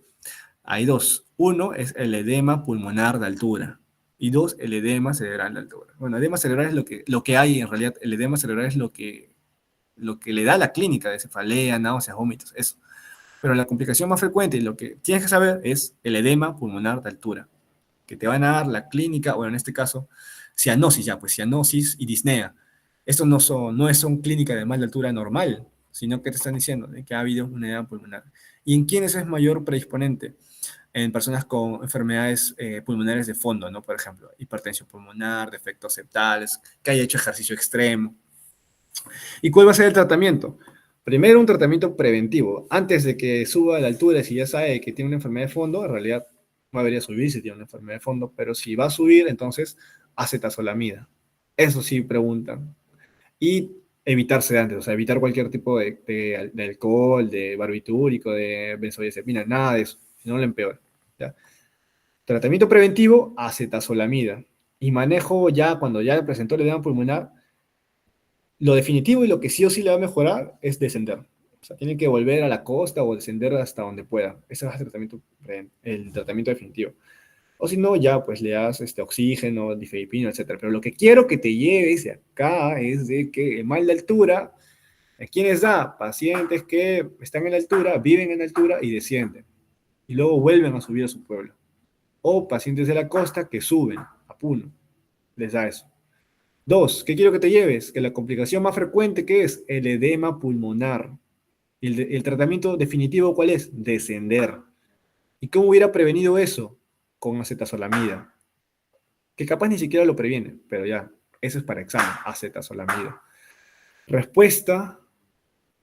Hay dos. Uno es el edema pulmonar de altura y dos, el edema cerebral de altura. Bueno, edema cerebral es lo que hay en realidad. El edema cerebral es lo que le da la clínica de cefalea, náuseas, vómitos, eso. Pero la complicación más frecuente y lo que tienes que saber es el edema pulmonar de altura, que te van a dar la clínica, bueno, en este caso, cianosis ya, pues cianosis y disnea. Estos no son clínicas de mal de altura normal, sino que te están diciendo que ha habido una edema pulmonar. ¿Y en quiénes es mayor predisponente? En personas con enfermedades pulmonares de fondo, ¿no? Por ejemplo, hipertensión pulmonar, defectos septales, que haya hecho ejercicio extremo. ¿Y cuál va a ser el tratamiento? Primero, un tratamiento preventivo. Antes de que suba a la altura, si ya sabe que tiene una enfermedad de fondo, en realidad no debería subir si tiene una enfermedad de fondo, pero si va a subir, entonces acetazolamida. Eso sí preguntan. Y evitar sedantes, o sea, evitar cualquier tipo de alcohol, de barbitúrico, de benzodiazepina, nada de eso, si no lo empeora. ¿Ya? Tratamiento preventivo, acetazolamida. Y manejo ya, cuando ya presentó el edema pulmonar, lo definitivo y lo que sí o sí le va a mejorar es descender. O sea, tiene que volver a la costa o descender hasta donde pueda. Ese es el tratamiento definitivo. O si no, ya pues le das oxígeno, difedipino, etc. Pero lo que quiero que te lleves de acá es de que el mal de altura, ¿a quiénes da? Pacientes que están en la altura, viven en la altura y descienden. Y luego vuelven a subir a su pueblo. O pacientes de la costa que suben a Puno. Les da eso. Dos, ¿qué quiero que te lleves? Que la complicación más frecuente que es el edema pulmonar. ¿Y el tratamiento definitivo cuál es? Descender. ¿Y cómo hubiera prevenido eso? Con acetazolamida. Que capaz ni siquiera lo previene, pero ya, eso es para examen, acetazolamida. Respuesta,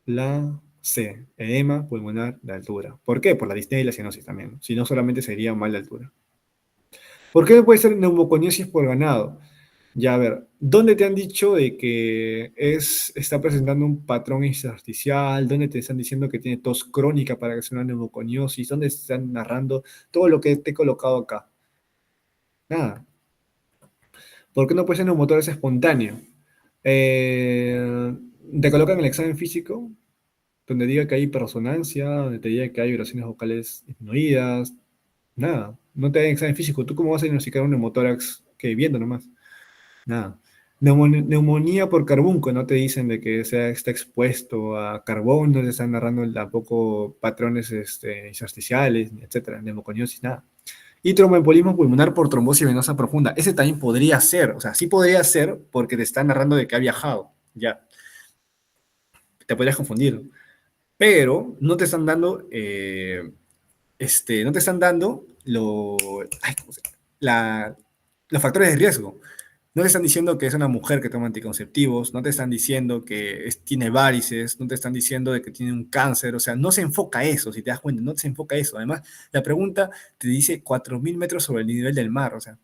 la C, edema pulmonar de altura. ¿Por qué? Por la disnea y la cianosis también. Si no, solamente sería mal de altura. ¿Por qué puede ser neumoconiosis por ganado? Ya, a ver, ¿dónde te han dicho de que está presentando un patrón intersticial? ¿Dónde te están diciendo que tiene tos crónica para que sea una neumoconiosis? ¿Dónde están narrando todo lo que te he colocado acá? Nada. ¿Por qué no puede ser neumotórax espontáneo? Te colocan el examen físico, donde diga que hay hiperresonancia, donde te diga que hay vibraciones vocales disminuidas. Nada. No te dan examen físico. ¿Tú cómo vas a diagnosticar un neumotórax que viendo nomás? Nada. Neumonía por carbunco, no te dicen de que está expuesto a carbón, no te están narrando tampoco patrones intersticiales, etcétera, neumoconiosis, nada. Y tromboembolismo pulmonar por trombosis venosa profunda. Ese también podría ser, o sea, sí podría ser porque te están narrando de que ha viajado, ya, te podrías confundir, pero no te están dando, no te están dando ay, la- los factores de riesgo. No te están diciendo que es una mujer que toma anticonceptivos, no te están diciendo que tiene varices, no te están diciendo de que tiene un cáncer, o sea, no se enfoca eso, si te das cuenta, no se enfoca eso. Además, la pregunta te dice 4.000 metros sobre el nivel del mar, o sea,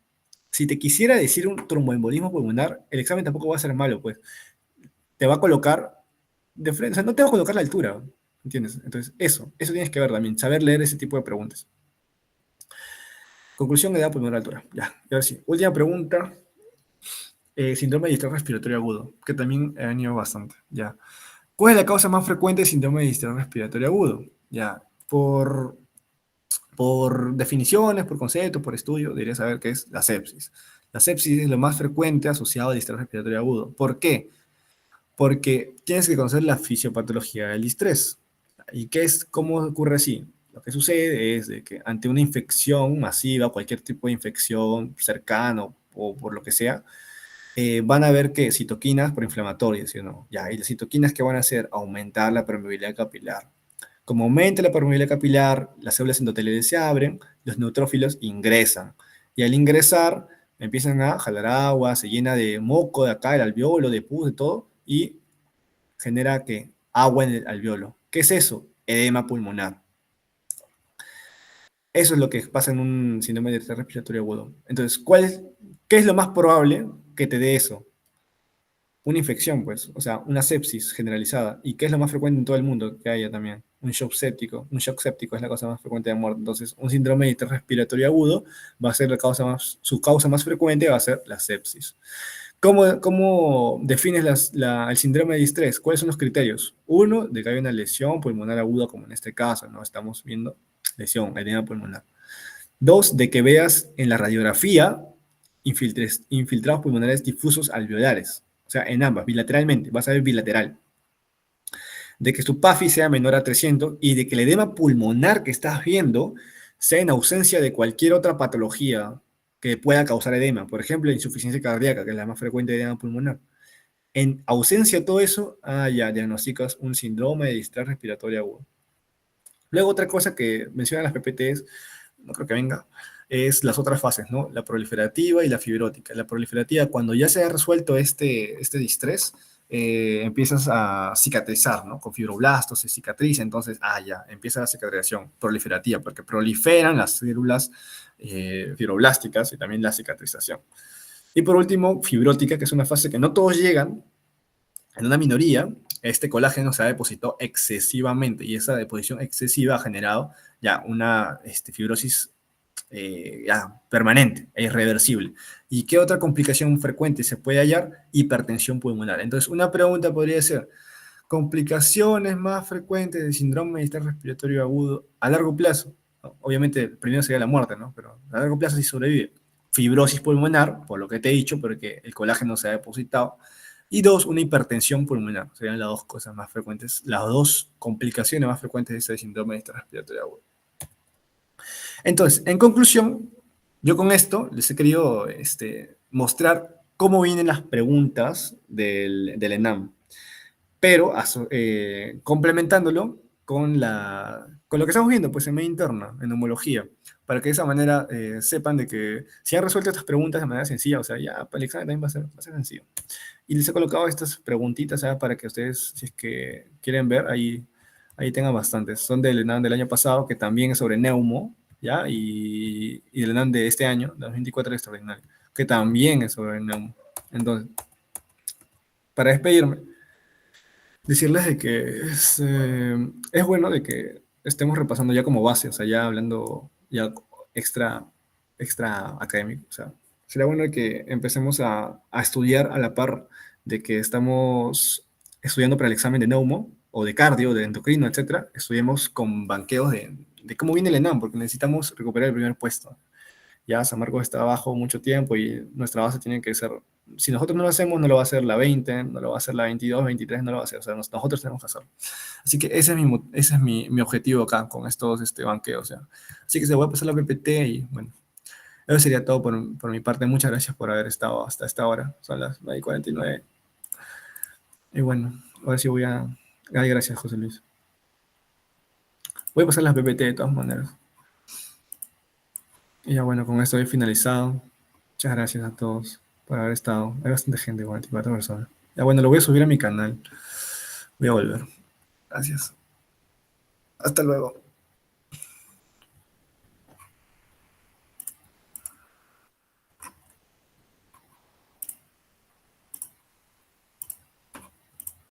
si te quisiera decir un tromboembolismo pulmonar, el examen tampoco va a ser malo, pues te va a colocar de frente, o sea, no te va a colocar la altura, ¿entiendes? Entonces, eso tienes que ver también, saber leer ese tipo de preguntas. Conclusión, edad, pulmonar, altura. Ya, y ahora sí. Última pregunta. Síndrome de distrés respiratorio agudo, que también he venido bastante. Ya. ¿Cuál es la causa más frecuente de síndrome de distrés respiratorio agudo? Ya, por definiciones, por conceptos, por estudio, debería saber que es la sepsis. La sepsis es lo más frecuente asociado al distrés respiratorio agudo. ¿Por qué? Porque tienes que conocer la fisiopatología del distrés. ¿Y cómo ocurre así? Lo que sucede es de que ante una infección masiva, cualquier tipo de infección cercano o por lo que sea, van a ver que citoquinas proinflamatorias, ¿sí o no? Ya, y las citoquinas que van a hacer aumentar la permeabilidad capilar. Como aumenta la permeabilidad capilar, las células endoteliales se abren, los neutrófilos ingresan. Y al ingresar, empiezan a jalar agua, se llena de moco de acá, el alveolo, de pus, de todo, y genera que agua en el alveolo. ¿Qué es eso? Edema pulmonar. Eso es lo que pasa en un síndrome de distrés respiratorio agudo. Entonces, ¿qué es lo más probable que te dé eso? Una infección, pues, o sea, una sepsis generalizada. ¿Y qué es lo más frecuente en todo el mundo que haya también? Un shock séptico. Un shock séptico es la causa más frecuente de muerte. Entonces, un síndrome de distrés respiratorio agudo va a ser su causa más frecuente va a ser la sepsis. ¿Cómo defines el síndrome de distrés? ¿Cuáles son los criterios? Uno, de que hay una lesión pulmonar aguda, como en este caso, ¿no? Estamos viendo lesión, edema pulmonar. Dos, de que veas en la radiografía infiltrados pulmonares difusos alveolares. O sea, en ambas, bilateralmente, vas a ver bilateral. De que su PAFI sea menor a 300 y de que el edema pulmonar que estás viendo sea en ausencia de cualquier otra patología que pueda causar edema. Por ejemplo, insuficiencia cardíaca, que es la más frecuente de edema pulmonar. En ausencia de todo eso, ya diagnosticas un síndrome de distrés respiratorio agudo. Luego, otra cosa que mencionan las PPTs, no creo que venga, es las otras fases, ¿no? La proliferativa y la fibrótica. La proliferativa, cuando ya se ha resuelto este distrés, empiezas a cicatrizar, ¿no? Con fibroblastos se cicatriza, entonces, ya, empieza la cicatrización proliferativa, porque proliferan las células fibroblásticas y también la cicatrización. Y por último, fibrótica, que es una fase que no todos llegan, en una minoría, este colágeno se ha depositado excesivamente y esa deposición excesiva ha generado ya una fibrosis ya permanente e irreversible. ¿Y qué otra complicación frecuente se puede hallar? Hipertensión pulmonar. Entonces, una pregunta podría ser, ¿complicaciones más frecuentes del síndrome de distrés respiratorio agudo a largo plazo? ¿No? Obviamente, primero sería la muerte, ¿no? Pero a largo plazo sí sobrevive. Fibrosis pulmonar, por lo que te he dicho, porque el colágeno se ha depositado. Y dos, una hipertensión pulmonar. Serían las dos cosas más frecuentes, las dos complicaciones más frecuentes de ese síndrome de distrés respiratorio agudo. Entonces, en conclusión, yo con esto les he querido mostrar cómo vienen las preguntas del ENAM, pero complementándolo con lo que estamos viendo pues, en media interna, en homología, para que de esa manera sepan de que si han resuelto estas preguntas de manera sencilla, o sea, ya para el examen también va a ser sencillo. Y les he colocado estas preguntitas para que ustedes, si es que quieren ver, ahí tengan bastantes. Son del ENAM del año pasado, que también es sobre neumo, ¿ya? Y del ENAM de este año, 2024 extraordinario, que también es sobre neumo. Entonces, para despedirme, decirles de que es bueno de que estemos repasando ya como base, o sea, ya hablando ya extra, extra académico, o sea, sería bueno que empecemos a estudiar a la par de que estamos estudiando para el examen de neumo, o de cardio, de endocrino, etcétera, estudiemos con banqueos de cómo viene el ENAM, porque necesitamos recuperar el primer puesto. Ya San Marcos está abajo mucho tiempo y nuestra base tiene que ser, si nosotros no lo hacemos, no lo va a hacer la 20, no lo va a hacer la 22, 23, no lo va a hacer, o sea, nosotros tenemos que hacerlo. Así que ese es mi objetivo acá con estos banqueos, o sea. Así que se voy a pasar la PPT y bueno, eso sería todo por mi parte. Muchas gracias por haber estado hasta esta hora, son las 9:49. Y bueno, ahora sí voy a... Ay, gracias, José Luis. Voy a pasar las PPT de todas maneras. Y ya bueno, con esto he finalizado. Muchas gracias a todos por haber estado. Hay bastante gente, 44 personas. Ya bueno, lo voy a subir a mi canal. Voy a volver. Gracias. Hasta luego.